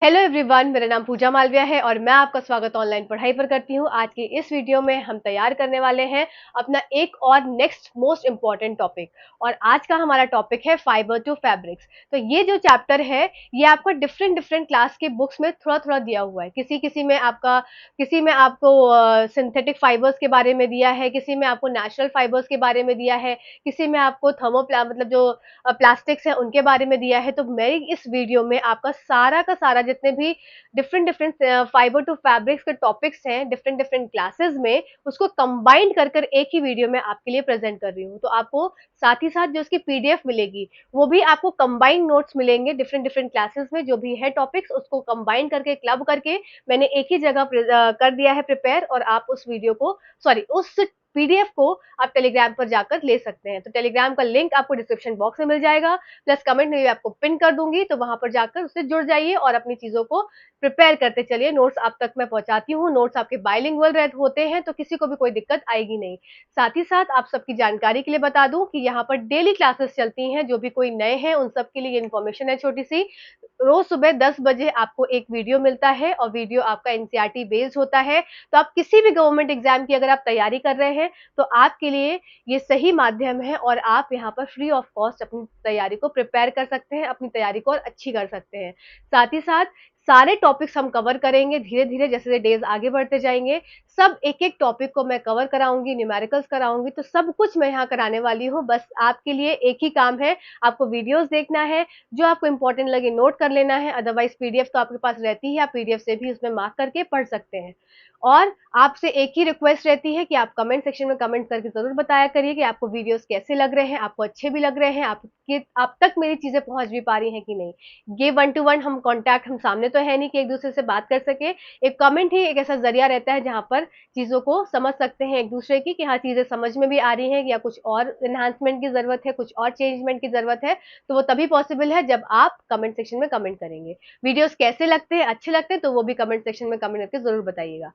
Hello everyone, मेरा नाम पूजा मालविया है और मैं आपका स्वागत ऑनलाइन पढ़ाई पर करती हूँ। आज की इस वीडियो में हम तैयार करने वाले हैं अपना एक और नेक्स्ट मोस्ट इम्पॉर्टेंट टॉपिक। और आज का हमारा टॉपिक है फाइबर टू फैब्रिक्स। तो ये जो चैप्टर है ये आपको डिफरेंट डिफरेंट क्लास के बुक्स में थोड़ा थोड़ा दिया हुआ है। किसी में आपको सिंथेटिक फाइबर्स के बारे में दिया है, किसी में आपको नेचुरल फाइबर्स के बारे में दिया है, किसी में आपको थर्मोप्ला मतलब जो प्लास्टिक्स हैं उनके बारे में दिया है। तो मेरी इस वीडियो में आपका सारा का सारा जितने भी different different fibre to fabrics के टॉपिक्स हैं डिफरेंट डिफरेंट क्लासेस में, उसको कंबाइंड कर कर एक ही वीडियो में आपके लिए प्रेजेंट कर रही हूँ। तो आपको साथ ही साथ जो उसकी पीडीएफ मिलेगी वो भी आपको कंबाइंड नोट्स मिलेंगे डिफरेंट डिफरेंट क्लासेस में, जो भी है टॉपिक्स उसको कंबाइंड करके क्लब करके मैंने एक ही जगह कर दिया है प्रिपेयर। और आप उस वीडियो को सॉरी उस पीडीएफ को आप टेलीग्राम पर जाकर ले सकते हैं। तो टेलीग्राम का लिंक आपको डिस्क्रिप्शन बॉक्स में मिल जाएगा, प्लस कमेंट में भी आपको पिन कर दूंगी, तो वहां पर जाकर उससे जुड़ जाइए और अपनी चीजों को प्रिपेयर करते चलिए। नोट्स आप तक मैं पहुंचाती हूँ, नोट्स आपके बाइलिंगुअल होते हैं तो किसी को भी कोई दिक्कत आएगी नहीं। साथ ही साथ आप सबकी जानकारी के लिए बता दूं कि यहाँ पर डेली क्लासेस चलती हैं। जो भी कोई नए हैं उन सबके लिए इन्फॉर्मेशन है छोटी सी। रोज सुबह 10 बजे आपको एक वीडियो मिलता है और वीडियो आपका एनसीईआरटी बेस्ड होता है। तो आप किसी भी गवर्नमेंट एग्जाम की अगर आप तैयारी कर रहे हैं तो आपके लिए ये सही माध्यम है और आप यहाँ पर फ्री ऑफ कॉस्ट अपनी तैयारी को प्रिपेयर कर सकते हैं, अपनी तैयारी को और अच्छी कर सकते हैं। साथ ही साथ सारे टॉपिक्स हम कवर करेंगे धीरे धीरे, जैसे जैसे डेज आगे बढ़ते जाएंगे सब एक एक टॉपिक को मैं कवर कराऊंगी, न्यूमेरिकल्स कराऊंगी, तो सब कुछ मैं यहाँ कराने वाली हूँ। बस आपके लिए एक ही काम है, आपको वीडियोस देखना है, जो आपको इंपॉर्टेंट लगे नोट कर लेना है। अदरवाइज पीडीएफ तो आपके पास रहती है, आप पीडीएफ से भी उसमें मार्क करके पढ़ सकते हैं। और आपसे एक ही रिक्वेस्ट रहती है कि आप कमेंट सेक्शन में कमेंट करके जरूर बताया करिए कि आपको वीडियोस कैसे लग रहे हैं, आपको अच्छे भी लग रहे हैं, आपके आप तक मेरी चीजें पहुंच भी पा रही हैं कि नहीं। ये 1 to 1 हम कांटेक्ट, हम सामने तो है नहीं कि एक दूसरे से बात कर सके। एक कमेंट ही एक ऐसा जरिया रहता है जहां पर चीजों को समझ सकते हैं एक दूसरे की, कि हाँ चीजें समझ में भी आ रही हैं या कुछ और एनहांसमेंट की जरूरत है, कुछ और चेंजमेंट की जरूरत है। तो वो तभी पॉसिबल है जब आप कमेंट सेक्शन में कमेंट करेंगे। वीडियोस कैसे लगते हैं, अच्छे लगते हैं, तो वो भी कमेंट सेक्शन में कमेंट करके जरूर बताइएगा।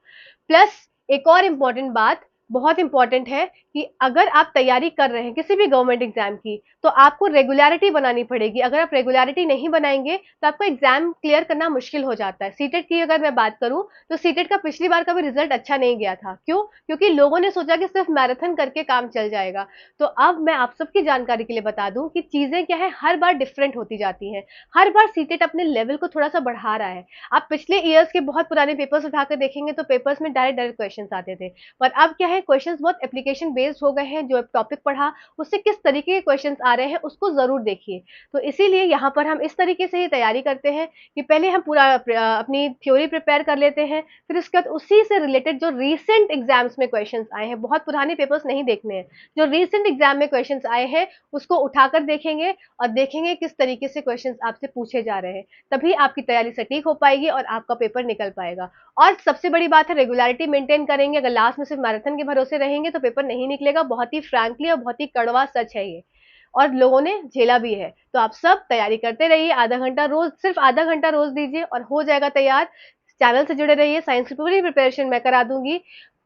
प्लस एक और इम्पॉर्टेंट बात, बहुत इंपॉर्टेंट है कि अगर आप तैयारी कर रहे हैं किसी भी गवर्नमेंट एग्जाम की तो आपको रेगुलरिटी बनानी पड़ेगी। अगर आप रेगुलरिटी नहीं बनाएंगे तो आपको एग्जाम क्लियर करना मुश्किल हो जाता है। सीटेट की अगर मैं बात करूं तो सीटेट का पिछली बार का भी रिजल्ट अच्छा नहीं गया था। क्यों? क्योंकि लोगों ने सोचा कि सिर्फ मैराथन करके काम चल जाएगा। तो अब मैं आप सबकी जानकारी के लिए बता दूं कि चीजें क्या है, हर बार डिफरेंट होती जाती हैं। हर बार सीटेट अपने लेवल को थोड़ा सा बढ़ा रहा है। आप पिछले ईयर्स के बहुत पुराने पेपर्स उठाकर देखेंगे तो पेपर्स में डायरेक्ट डायरेक्ट क्वेश्चन आते थे, पर अब क्या है, क्वेश्चंस बहुत एप्लीकेशन बेस्ड हो गए हैं। जो टॉपिक पढ़ा उससे किस तरीके के क्वेश्चंस आ रहे हैं उसको जरूर देखिए। तो इसीलिए यहाँ पर हम इस तरीके से ही तैयारी करते हैं कि पहले हम पूरा अपनी थ्योरी प्रिपेयर कर लेते हैं, फिर उसके बाद उसी से रिलेटेड जो रीसेंट एग्जाम्स में क्वेश्चंस आए हैं, बहुत पुराने पेपर्स नहीं देखने हैं, जो रीसेंट एग्जाम में क्वेश्चंस आए हैं उसको उठाकर देखेंगे और देखेंगे किस तरीके से क्वेश्चंस आपसे पूछे जा रहे हैं। तभी आपकी तैयारी सटीक हो पाएगी और आपका पेपर निकल पाएगा। और सबसे बड़ी बात है, रेगुलरिटी मेंटेन करेंगे। अगर लास्ट में सिर्फ मैराथन के भरोसे रहेंगे तो पेपर नहीं निकलेगा। बहुत ही फ्रैंकली और बहुत ही कड़वा सच है ये, और लोगों ने झेला भी है। तो आप सब तैयारी करते रहिए, आधा घंटा रोज, सिर्फ आधा घंटा रोज दीजिए और हो जाएगा तैयार। चैनल से जुड़े रहिए, साइंस की पूरी प्रिपरेशन मैं करा दूंगी,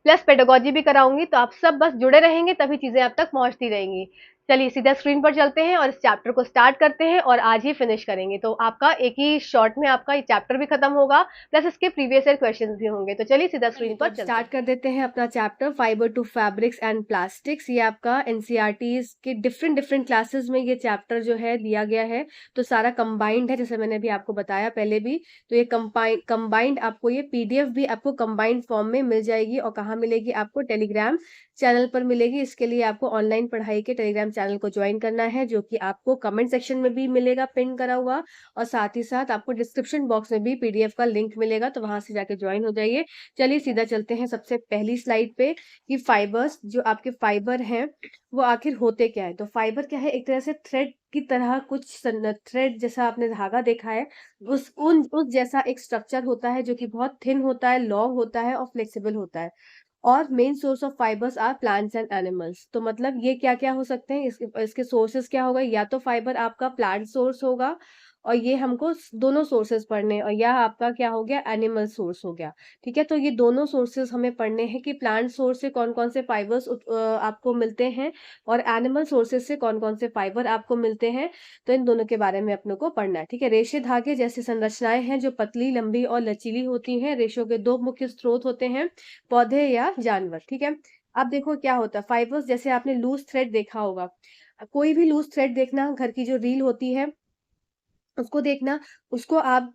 प्लस पेडागोजी भी कराऊंगी। तो आप सब बस जुड़े रहेंगे तभी चीजें आप तक पहुंचती रहेंगी। चलिए सीधा स्क्रीन पर चलते हैं और इस चैप्टर को स्टार्ट करते हैं और आज ही फिनिश करेंगे। तो आपका एक ही शॉर्ट में आपका ये चैप्टर भी खत्म होगा, प्लस इसके प्रीवियस ईयर क्वेश्चंस भी होंगे। तो चलिए सीधा स्क्रीन पर स्टार्ट कर देते हैं अपना chapter fibre to fabrics and plastics. ये आपका एनसीईआरटीज के डिफरेंट डिफरेंट क्लासेस में ये चैप्टर जो है दिया गया है। तो सारा कंबाइंड है, जैसे मैंने भी आपको बताया पहले भी। तो ये कंबाइंड आपको ये पीडीएफ भी आपको कंबाइंड फॉर्म में मिल जाएगी। और कहाँ मिलेगी? आपको टेलीग्राम चैनल पर मिलेगी। इसके लिए आपको ऑनलाइन पढ़ाई के टेलीग्राम चैनल को ज्वाइन करना है, जो कि आपको कमेंट सेक्शन में भी मिलेगा पिन करा हुआ, और साथ ही साथ आपको डिस्क्रिप्शन बॉक्स में भी पीडीएफ का लिंक मिलेगा, तो वहां से जाके ज्वाइन हो जाइए। चलिए सीधा चलते हैं सबसे पहली स्लाइड पे कि फाइबर्स, जो आपके फाइबर हैं वो आखिर होते क्या है। तो फाइबर क्या है? एक तरह से थ्रेड की तरह, कुछ थ्रेड जैसा आपने धागा देखा है, उस जैसा एक स्ट्रक्चर होता है जो कि बहुत थिन होता है, लॉन्ग होता है और फ्लेक्सिबल होता है। और main source of fibres are plants and animals. तो मतलब ये क्या क्या हो सकते हैं, इसके सोर्सेस क्या होगा? या तो फाइबर आपका प्लांट सोर्स होगा, और ये हमको दोनों सोर्सेज पढ़ने हैं, और यह आपका क्या हो गया, एनिमल सोर्स हो गया। ठीक है, तो ये दोनों सोर्सेज हमें पढ़ने हैं कि प्लांट सोर्स से कौन कौन से फाइबर्स आपको मिलते हैं और एनिमल सोर्सेज से कौन कौन से फाइबर आपको मिलते हैं। तो इन दोनों के बारे में अपने को पढ़ना है। ठीक है, रेशे धागे जैसी संरचनाएं हैं जो पतली, लंबी और लचीली होती हैं। रेशों के दो मुख्य स्रोत होते हैं, पौधे या जानवर। ठीक है, अब देखो क्या होता है, फाइबर्स जैसे आपने लूज थ्रेड देखा होगा, कोई भी लूज थ्रेड देखना, घर की जो रील होती है उसको देखना, उसको आप,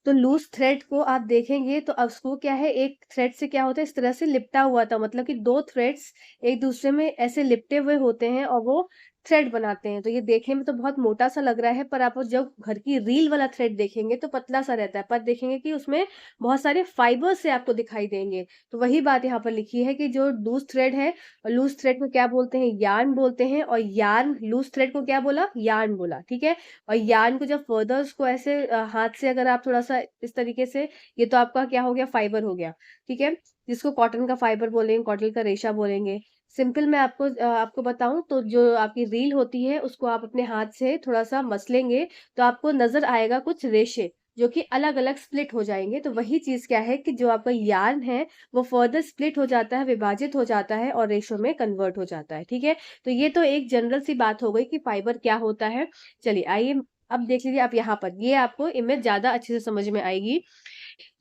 तो लूज थ्रेड को आप देखेंगे तो अब उसको क्या है, एक थ्रेड से क्या होता है, इस तरह से लिपटा हुआ था, मतलब कि दो थ्रेड्स एक दूसरे में ऐसे लिपटे हुए होते हैं और वो थ्रेड बनाते हैं। तो ये देखने में तो बहुत मोटा सा लग रहा है, पर आप जब घर की रील वाला थ्रेड देखेंगे तो पतला सा रहता है, पर देखेंगे कि उसमें बहुत सारे फाइबर से आपको दिखाई देंगे। तो वही बात यहाँ पर लिखी है कि जो लूज थ्रेड है, और लूज थ्रेड को क्या बोलते हैं, यार्न बोलते हैं, और यार्न लूज थ्रेड को क्या बोला, यार्न बोला। ठीक है, और यार्न को जब फर्दर उसको ऐसे हाथ से अगर आप थोड़ा सा इस तरीके से, ये तो आपका क्या हो गया, फाइबर हो गया। ठीक है, जिसको कॉटन का फाइबर बोलेंगे, कॉटन का रेशा बोलेंगे। सिंपल मैं आपको बताऊं तो जो आपकी रील होती है उसको आप अपने हाथ से थोड़ा सा मसलेंगे तो आपको नजर आएगा कुछ रेशे जो कि अलग अलग स्प्लिट हो जाएंगे। तो वही चीज क्या है कि जो आपका यार्न है वो फर्दर स्प्लिट हो जाता है, विभाजित हो जाता है और रेशों में कन्वर्ट हो जाता है। ठीक है, तो ये तो एक जनरल सी बात हो गई कि फाइबर क्या होता है। चलिए आइए अब देख लीजिए आप यहाँ पर, ये आपको इमेज ज्यादा अच्छे से समझ में आएगी।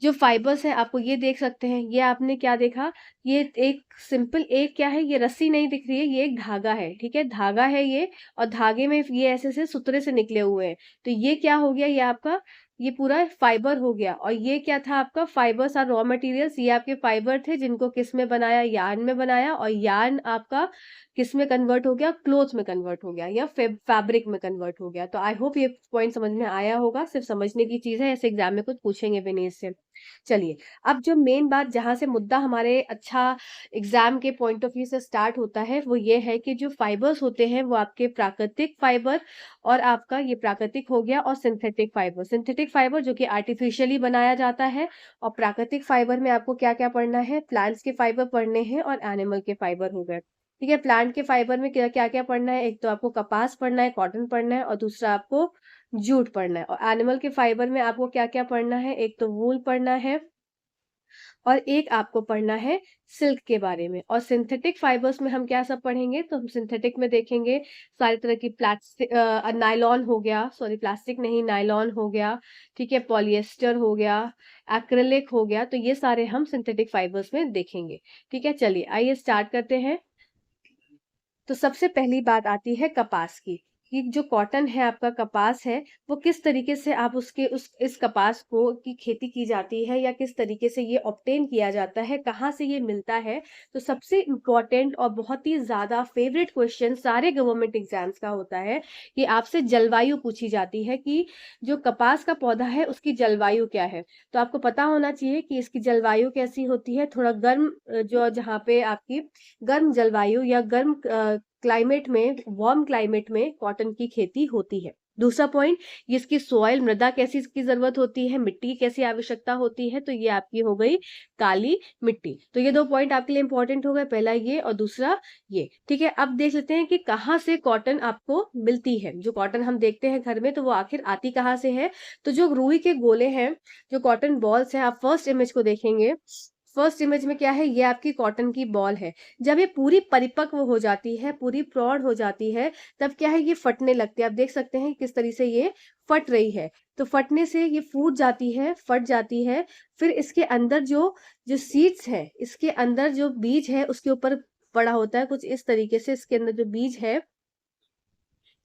जो फाइबर्स है आपको ये देख सकते हैं, ये आपने क्या देखा, ये एक सिंपल एक क्या है, ये रस्सी नहीं दिख रही है, ये एक धागा है। ठीक है, धागा है ये, और धागे में ये ऐसे से सुतरे से निकले हुए हैं। तो ये क्या हो गया, ये आपका ये पूरा फाइबर हो गया। और ये क्या था आपका, फाइबर्स आर रॉ मटेरियल्स, ये आपके फाइबर थे जिनको किस में बनाया, यार्न में बनाया, और यार्न आपका किस में कन्वर्ट हो गया, क्लोथ में कन्वर्ट हो गया या फैब्रिक में कन्वर्ट हो गया। तो आई होप ये पॉइंट समझ में आया होगा, सिर्फ समझने की चीज है, ऐसे एग्जाम में कुछ पूछेंगे भी नहीं इससे। चलिए अब जो मेन बात जहां से मुद्दा हमारे अच्छा एग्जाम के पॉइंट ऑफ व्यू से स्टार्ट होता है वो ये है कि जो फाइबर्स होते हैं वो आपके प्राकृतिक फाइबर, और आपका ये प्राकृतिक हो गया, और सिंथेटिक फाइबर। सिंथेटिक फाइबर जो कि आर्टिफिशियली बनाया जाता है, और प्राकृतिक फाइबर में आपको क्या क्या पढ़ना है, प्लांट्स के फाइबर पढ़ने हैं और एनिमल के फाइबर हो गए। ठीक है, प्लांट के फाइबर में क्या क्या क्या पढ़ना है, एक तो आपको कपास पढ़ना है, कॉटन पढ़ना है, और दूसरा आपको जूट पढ़ना है। और एनिमल के फाइबर में आपको क्या क्या पढ़ना है, एक तो वूल पढ़ना है और एक आपको पढ़ना है सिल्क के बारे में। और सिंथेटिक फाइबर्स में हम क्या सब पढ़ेंगे, तो हम सिंथेटिक में देखेंगे सारी तरह की प्लास्टिक, नायलॉन हो गया, सॉरी प्लास्टिक नहीं, नायलॉन हो गया। ठीक है, पॉलिएस्टर हो गया, एक्रिलिक हो गया, तो ये सारे हम सिंथेटिक फाइबर्स में देखेंगे। ठीक है, चलिए आइए स्टार्ट करते हैं। तो सबसे पहली बात आती है कपास की, कि जो कॉटन है आपका, कपास है, वो किस तरीके से आप उसके उस इस कपास को की खेती की जाती है, या किस तरीके से ये ऑब्टेन किया जाता है, कहाँ से ये मिलता है। तो सबसे इम्पोर्टेंट और बहुत ही ज्यादा फेवरेट क्वेश्चन सारे गवर्नमेंट एग्जाम्स का होता है कि आपसे जलवायु पूछी जाती है कि जो कपास का पौधा है उसकी जलवायु क्या है। तो आपको पता होना चाहिए कि इसकी जलवायु कैसी होती है, थोड़ा गर्म, जो जहाँ पे आपकी गर्म जलवायु या गर्म क्लाइमेट में, वार्म क्लाइमेट में कॉटन की खेती होती है। दूसरा पॉइंट, इसकी सॉइल, मृदा कैसी इसकी जरूरत होती है, मिट्टी की कैसी आवश्यकता होती है, तो ये आपकी हो गई काली मिट्टी। तो ये दो पॉइंट आपके लिए इंपॉर्टेंट हो गए, पहला ये और दूसरा ये। ठीक है, अब देख लेते हैं कि कहाँ से कॉटन आपको मिलती है। जो कॉटन हम देखते हैं घर में, तो वो आखिर आती कहाँ से है। तो जो रुई के गोले हैं, जो कॉटन बॉल्स हैं, आप फर्स्ट इमेज को देखेंगे, फर्स्ट इमेज में क्या है, ये आपकी कॉटन की बॉल है। जब ये पूरी परिपक्व हो जाती है, पूरी प्रौढ़ हो जाती है, तब क्या है, ये फटने लगती है। आप देख सकते हैं किस तरीके से ये फट रही है। तो फटने से ये फूट जाती है, फट जाती है। फिर इसके अंदर जो जो सीड्स है, इसके अंदर जो बीज है उसके ऊपर पड़ा होता है, कुछ इस तरीके से इसके अंदर जो बीज है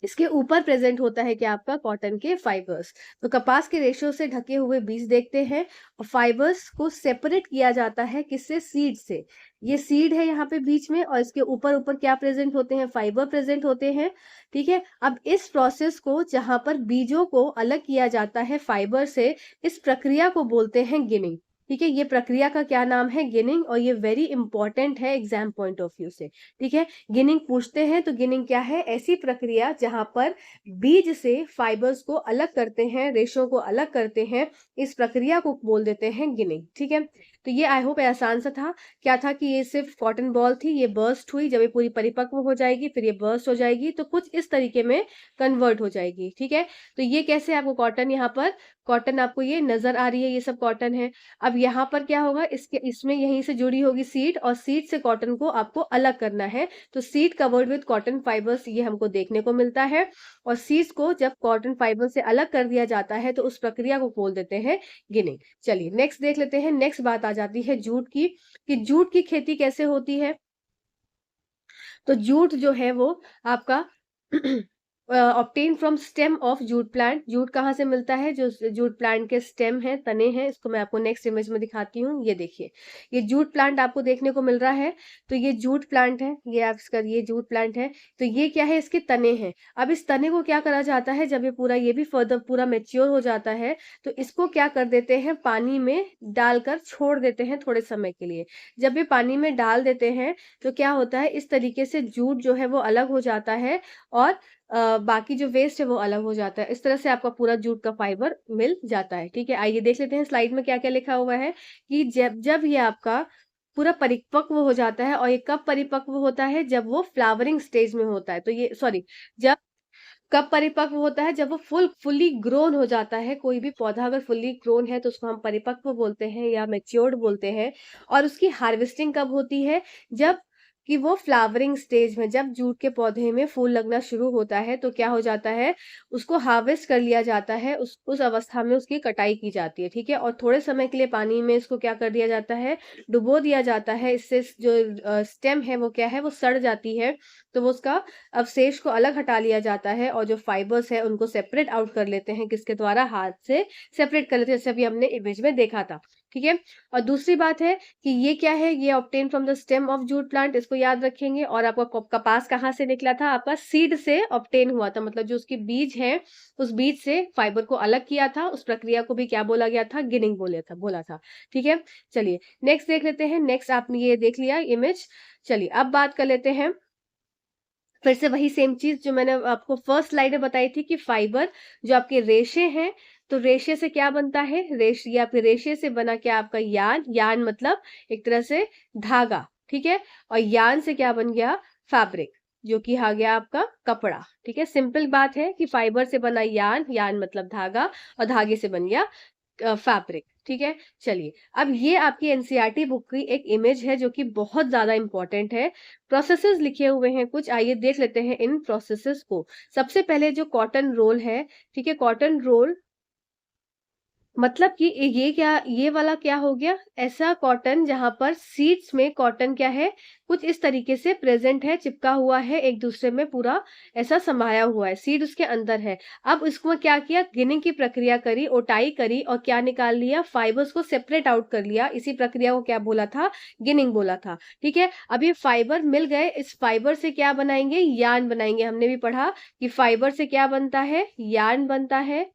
इसके ऊपर प्रेजेंट होता है कि आपका कॉटन के फाइबर्स। तो कपास के रेशों से ढके हुए बीज देखते हैं, और फाइबर्स को सेपरेट किया जाता है किससे, सीड से। ये सीड है यहाँ पे बीच में, और इसके ऊपर ऊपर क्या प्रेजेंट होते हैं, फाइबर प्रेजेंट होते हैं। ठीक है, अब इस प्रोसेस को, जहां पर बीजों को अलग किया जाता है फाइबर से, इस प्रक्रिया को बोलते हैं गिनिंग। ठीक है, ये प्रक्रिया का क्या नाम है, गिनिंग, और ये वेरी इंपॉर्टेंट है एग्जाम पॉइंट ऑफ व्यू से। ठीक है, गिनिंग पूछते हैं तो गिनिंग क्या है, ऐसी प्रक्रिया जहां पर बीज से फाइबर्स को अलग करते हैं, रेशों को अलग करते हैं, इस प्रक्रिया को बोल देते हैं गिनिंग। ठीक है, तो ये आई होप आसान सा था। क्या था कि ये सिर्फ कॉटन बॉल थी, ये बर्स्ट हुई, जब ये पूरी परिपक्व हो जाएगी फिर ये बर्स्ट हो जाएगी, तो कुछ इस तरीके में कन्वर्ट हो जाएगी। ठीक है, तो ये कैसे आपको कॉटन, यहाँ पर कॉटन आपको ये नजर आ रही है, ये सब कॉटन है। अब यहाँ पर क्या होगा, इसके इसमें यहीं से जुड़ी होगी सीड, और सीड से कॉटन को आपको अलग करना है। तो seed covered with cotton fibres ये हमको देखने को मिलता है। और सीड्स को जब कॉटन फाइबर से अलग कर दिया जाता है तो उस प्रक्रिया को बोल देते हैं गिनिंग। चलिए नेक्स्ट देख लेते हैं। नेक्स्ट बात आ जाती है जूट की, कि जूट की खेती कैसे होती है। तो जूट जो है वो आपका obtain from stem of jute plant. Jute कहाँ से मिलता है, जो जूट प्लांट के स्टेम है, तने हैं, इसको मैं आपको नेक्स्ट इमेज में दिखाती हूँ। ये देखिए, ये जूट प्लांट आपको देखने को मिल रहा है। तो ये जूट प्लांट है, ये आप इसका, ये जूट प्लांट है। तो ये क्या है, इसके तने हैं। अब इस तने को क्या करा जाता है, जब ये पूरा, ये भी फर्दर पूरा मेच्योर हो जाता है, तो इसको क्या कर देते हैं, पानी में डालकर छोड़ देते हैं थोड़े समय के लिए। जब ये पानी में डाल देते हैं तो क्या होता है, इस तरीके से जूट जो है वो अलग हो जाता है, और बाकी जो वेस्ट है वो अलग हो जाता है। इस तरह से आपका पूरा जूट का फाइबर मिल जाता है। ठीक है, आइए देख लेते हैं स्लाइड में क्या क्या लिखा हुआ है, कि जब जब ये आपका पूरा परिपक्व हो जाता है, और ये कब परिपक्व होता है, जब वो फ्लावरिंग स्टेज में होता है। तो ये सॉरी, जब कब परिपक्व होता है, जब वो फुल्ली ग्रोन हो जाता है। कोई भी पौधा अगर फुल्ली ग्रोन है तो उसको हम परिपक्व बोलते हैं या मैच्योर्ड बोलते हैं। और उसकी हार्वेस्टिंग कब होती है, जब कि वो फ्लावरिंग स्टेज में, जब जूट के पौधे में फूल लगना शुरू होता है तो क्या हो जाता है, उसको हार्वेस्ट कर लिया जाता है, उस अवस्था में उसकी कटाई की जाती है। ठीक है, और थोड़े समय के लिए पानी में इसको क्या कर दिया जाता है, डुबो दिया जाता है। इससे जो स्टेम है वो क्या है, वो सड़ जाती है। तो वो उसका अवशेष को अलग हटा लिया जाता है, और जो फाइबर्स है उनको सेपरेट आउट कर लेते हैं, किसके द्वारा, हाथ से सेपरेट कर लेते हैं, जैसे अभी हमने इमेज में देखा था। ठीक है, और दूसरी बात है कि ये क्या है, ये obtain from the stem of jute plant, इसको याद रखेंगे। और आपका कपास कहाँ से निकला था, आपका सीड से ऑब्टेन हुआ था, मतलब जो उसकी बीज है उस बीज से फाइबर को अलग किया था। उस प्रक्रिया को भी क्या बोला गया था, गिनिंग बोला था। ठीक है, चलिए नेक्स्ट देख लेते हैं। नेक्स्ट आपने ये देख लिया इमेज। चलिए अब बात कर लेते हैं फिर से वही सेम चीज जो मैंने आपको फर्स्ट स्लाइड में बताई थी, कि फाइबर जो आपके रेशे हैं, तो रेशे से क्या बनता है, ये आपके रेशे से बना क्या, आपका यान। यान मतलब एक तरह से धागा। ठीक है, और यान से क्या बन गया, फैब्रिक, जो कि आ गया आपका कपड़ा। ठीक है, सिंपल बात है कि फाइबर से बना यान, यान मतलब धागा, और धागे से बन गया फैब्रिक। ठीक है, चलिए अब ये आपकी एनसीईआरटी बुक की एक इमेज है जो कि बहुत ज्यादा इंपॉर्टेंट है। प्रोसेसेस लिखे हुए हैं कुछ, आइए देख लेते हैं इन प्रोसेसेस को। सबसे पहले जो कॉटन रोल है, ठीक है, कॉटन रोल मतलब कि ये क्या, ये वाला क्या हो गया, ऐसा कॉटन जहां पर सीड्स में कॉटन क्या है, कुछ इस तरीके से प्रेजेंट है, चिपका हुआ है एक दूसरे में, पूरा ऐसा समाया हुआ है, सीड उसके अंदर है। अब इसको क्या किया, गिनिंग की प्रक्रिया करी, ओटाई करी, और क्या निकाल लिया, फाइबर्स को सेपरेट आउट कर लिया। इसी प्रक्रिया को क्या बोला था, गिनिंग बोला था। ठीक है, अब ये फाइबर मिल गए, इस फाइबर से क्या बनाएंगे, यान बनाएंगे। हमने भी पढ़ा कि फाइबर से क्या बनता है, यान बनता है।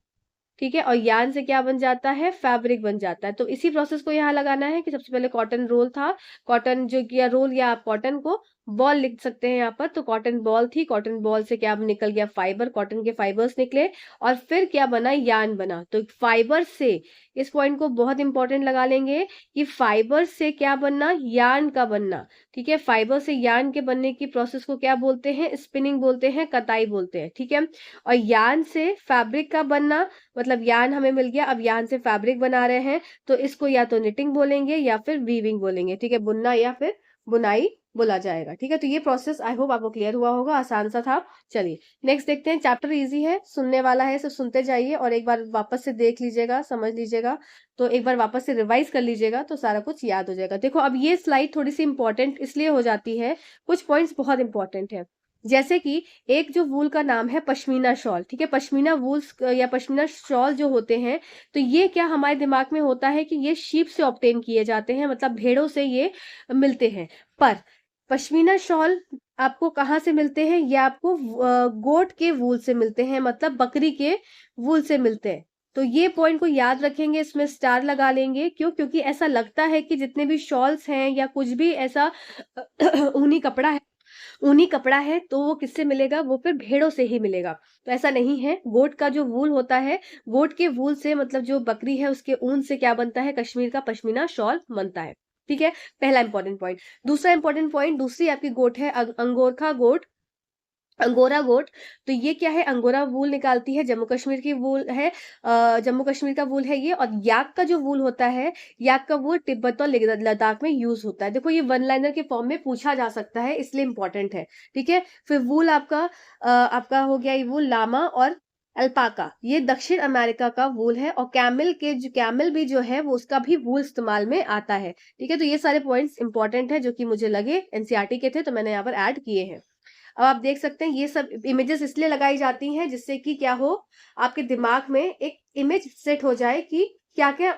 ठीक है, और यान से क्या बन जाता है, फैब्रिक बन जाता है। तो इसी प्रोसेस को यहाँ लगाना है, कि सबसे पहले कॉटन रोल था, कॉटन जो किया रोल, या आप कॉटन को बॉल लिख सकते हैं यहाँ पर। तो कॉटन बॉल थी, कॉटन बॉल से क्या निकल गया, फाइबर, कॉटन के फाइबर्स निकले, और फिर क्या बना, यान बना। तो फाइबर से, इस पॉइंट को बहुत इंपॉर्टेंट लगा लेंगे, कि फाइबर से क्या बनना, यान का बनना। ठीक है, फाइबर से यान के बनने की प्रोसेस को क्या बोलते हैं, स्पिनिंग बोलते हैं, कताई बोलते हैं। ठीक है, और यान से फैब्रिक का बनना, मतलब यान हमें मिल गया, अब यान से फैब्रिक बना रहे हैं, तो इसको या तो निटिंग बोलेंगे या फिर वीविंग बोलेंगे। ठीक है, बुनना या फिर बुनाई बोला जाएगा। ठीक है, तो ये प्रोसेस आई होप आपको क्लियर हुआ होगा, आसान सा था। चलिए नेक्स्ट देखते हैं। चैप्टर इजी है, सुनने वाला है, सिर्फ सुनते जाइए और एक बार वापस से देख लीजिएगा, समझ लीजिएगा, तो एक बार वापस से रिवाइज कर लीजिएगा तो सारा कुछ याद हो जाएगा। देखो अब ये स्लाइड थोड़ी सी इंपॉर्टेंट इसलिए हो जाती है, कुछ पॉइंट्स बहुत इंपॉर्टेंट है। जैसे कि एक जो वूल का नाम है पश्मीना शॉल। ठीक है, पश्मीना वूल्स या पश्मीना शॉल जो होते हैं, तो ये क्या हमारे दिमाग में होता है कि ये शीप से ऑब्टेन किए जाते हैं, मतलब भेड़ों से ये मिलते हैं। पर पश्मीना शॉल आपको कहाँ से मिलते हैं, ये आपको गोट के वूल से मिलते हैं, मतलब बकरी के वूल से मिलते हैं। तो ये पॉइंट को याद रखेंगे, इसमें स्टार लगा लेंगे। क्यों, क्योंकि ऐसा लगता है कि जितने भी शॉल्स हैं या कुछ भी ऐसा ऊनी कपड़ा है ऊनी कपड़ा है तो वो किससे मिलेगा, वो फिर भेड़ों से ही मिलेगा। तो ऐसा नहीं है, गोट का जो वूल होता है, गोट के वूल से मतलब जो बकरी है उसके ऊन से क्या बनता है, कश्मीर का पश्मीना शॉल बनता है। ठीक है, पहला इंपॉर्टेंट पॉइंट। दूसरा इंपॉर्टेंट पॉइंट, दूसरी आपकी गोट है अंगोरखा गोट, अंगोरा गोट। तो ये क्या है, अंगोरा वूल निकालती है, जम्मू कश्मीर की वूल है, जम्मू कश्मीर का वूल है ये। और याक का जो वूल होता है, याक का वूल तिब्बत और लद्दाख में यूज होता है। देखो ये वन लाइनर के फॉर्म में पूछा जा सकता है, इसलिए इंपॉर्टेंट है। ठीक है, फिर वूल आपका आपका हो गया ये वूल लामा और अल्पाका, ये दक्षिण अमेरिका का वूल है। और कैमल के जो कैमल भी जो है वो उसका भी वूल इस्तेमाल में आता है। ठीक है, तो ये सारे पॉइंट्स इंपॉर्टेंट है जो कि मुझे लगे एनसीईआरटी के थे, तो मैंने यहाँ पर ऐड किए हैं। अब आप देख सकते हैं ये सब इमेजेस इसलिए लगाई जाती हैं जिससे कि क्या हो, आपके दिमाग में एक इमेज सेट हो जाए कि क्या क्या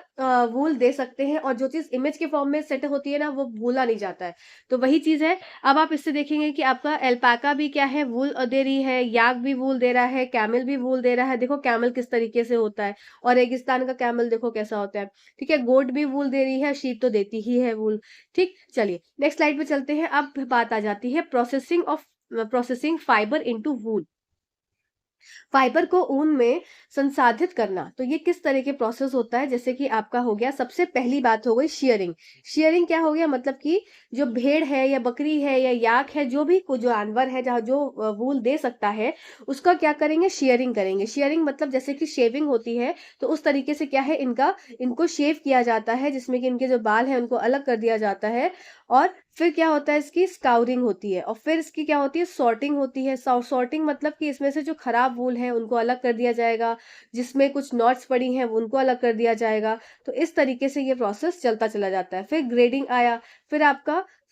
वूल दे सकते हैं, और जो चीज इमेज के फॉर्म में सेट होती है ना वो भूला नहीं जाता है। तो वही चीज है। अब आप इससे देखेंगे कि आपका एल्पाका भी क्या है, वूल दे रही है, याक भी वूल दे रहा है, कैमल भी वूल दे रहा है। देखो कैमल किस तरीके से होता है, और रेगिस्तान का कैमल देखो कैसा होता है। ठीक है, गोट भी वूल दे रही है, शीप तो देती ही है वूल। ठीक, चलिए नेक्स्ट स्लाइड पे चलते हैं। अब बात आ जाती है प्रोसेसिंग फाइबर इनटू वूल, फाइबर को ऊन में संसाधित करना। तो ये किस तरह के प्रोसेस होता है, जैसे कि आपका हो गया, सबसे पहली बात हो गई शेयरिंग। शेयरिंग क्या हो गया, मतलब कि जो भेड़ है या बकरी है या याक है, जो भी जो जानवर है जहाँ जो वूल दे सकता है, उसका क्या करेंगे, शेयरिंग करेंगे। शेयरिंग मतलब जैसे कि शेविंग होती है, तो उस तरीके से क्या है, इनको शेव किया जाता है, जिसमें कि इनके जो बाल है उनको अलग कर दिया जाता है। और फिर क्या होता है, इसकी स्काउरिंग होती है, और फिर इसकी क्या होती है, सॉर्टिंग होती है। सॉर्टिंग मतलब कि इसमें से जो खराब वूल है उनको अलग कर दिया जाएगा, जिसमें कुछ नॉट्स पड़ी हैं उनको अलग कर दिया जाएगा। तो इस तरीके से ये प्रोसेस चलता चला जाता है। फिर ग्रेडिंग आया, फिर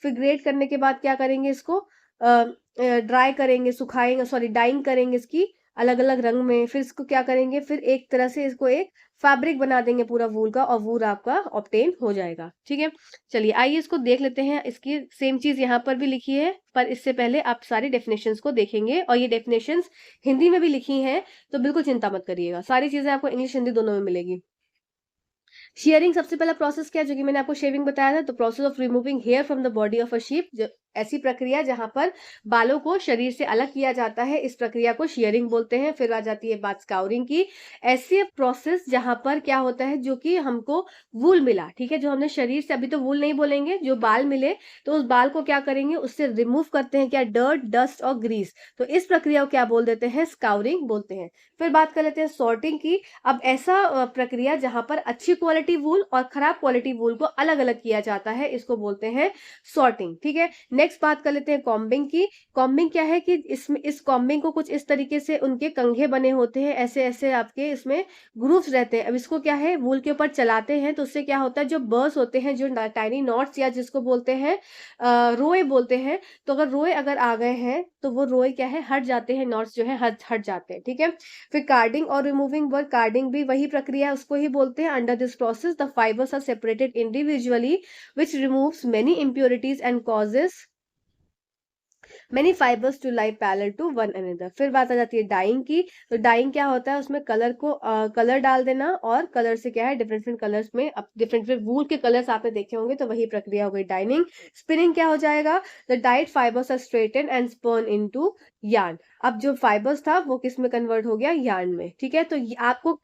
ग्रेड करने के बाद क्या करेंगे, इसको ड्राई करेंगे, सुखाएंगे, सॉरी डाइंग करेंगे इसकी अलग अलग रंग में। फिर इसको क्या करेंगे, फिर एक तरह से इसको एक फैब्रिक बना देंगे पूरा वूल का, और वूल आपका ऑब्टेन हो जाएगा। ठीक है, चलिए आइए इसको देख लेते हैं। इसकी सेम चीज यहाँ पर भी लिखी है, पर इससे पहले आप सारी डेफिनेशंस को देखेंगे, और ये डेफिनेशंस हिंदी में भी लिखी हैं, तो बिल्कुल चिंता मत करिएगा, सारी चीजें आपको इंग्लिश हिंदी दोनों में मिलेगी। शेयरिंग सबसे पहला प्रोसेस क्या है, जो कि मैंने आपको शेविंग बताया था, तो process of removing hair from the body of a sheep, ऐसी प्रक्रिया जहां पर बालों को शरीर से अलग किया जाता है, इस प्रक्रिया को शेयरिंग बोलते हैं। फिर आ जाती है बात स्काउरिंग की, ऐसी प्रोसेस जहां पर क्या होता है, जो कि हमको वूल मिला, ठीक है, जो हमने शरीर से, अभी तो वूल नहीं बोलेंगे, जो बाल मिले, तो उस बाल को क्या करेंगे, उससे रिमूव करते हैं क्या, डर्ट, डस्ट और ग्रीस। तो इस प्रक्रिया को क्या बोल देते हैं, स्काउरिंग बोलते हैं। फिर बात कर लेते हैं सॉर्टिंग की। अब ऐसा प्रक्रिया जहां पर अच्छी क्वालिटी वूल और खराब क्वालिटी वूल को अलग अलग किया जाता है, इसको बोलते हैं सॉर्टिंग। ठीक है, नेक्स्ट बात कर लेते हैं कॉम्बिंग की। कॉम्बिंग क्या है कि इसमें इस कॉम्बिंग को कुछ इस तरीके से उनके कंघे बने होते हैं, ऐसे ऐसे आपके इसमें ग्रूव्स रहते हैं। अब इसको क्या है, वूल के ऊपर चलाते हैं, तो उससे क्या होता है, जो बर्स होते हैं, जो टाइनी नॉट्स या जिसको बोलते हैं रोए बोलते हैं, तो अगर रोए अगर आ गए हैं तो वो रोए क्या है, हट जाते हैं, नॉट्स जो है हट हट जाते हैं। ठीक है, फिर कार्डिंग और रिमूविंग वर्क, कार्डिंग भी वही प्रक्रिया है, उसको ही बोलते हैं। Under this process the fibres are separated individually which removes many impurities and causes many fibres to lie parallel to one another. फिर बात आ जाती है डाइंग की। तो डाइंग क्या होता है, उसमें कलर डाल देना, और कलर से क्या है, डिफरेंट डिफरेंट कलर्स में, अब डिफरेंट वूल के कलर्स आपने देखे होंगे, तो वही प्रक्रिया हो गई डाइनिंग। स्पिनिंग क्या हो जाएगा, the dyed fibres are straighten and spun into yarn. अब जो फाइबर्स था वो किस में कन्वर्ट हो गया, यार्न में। ठीक है, तो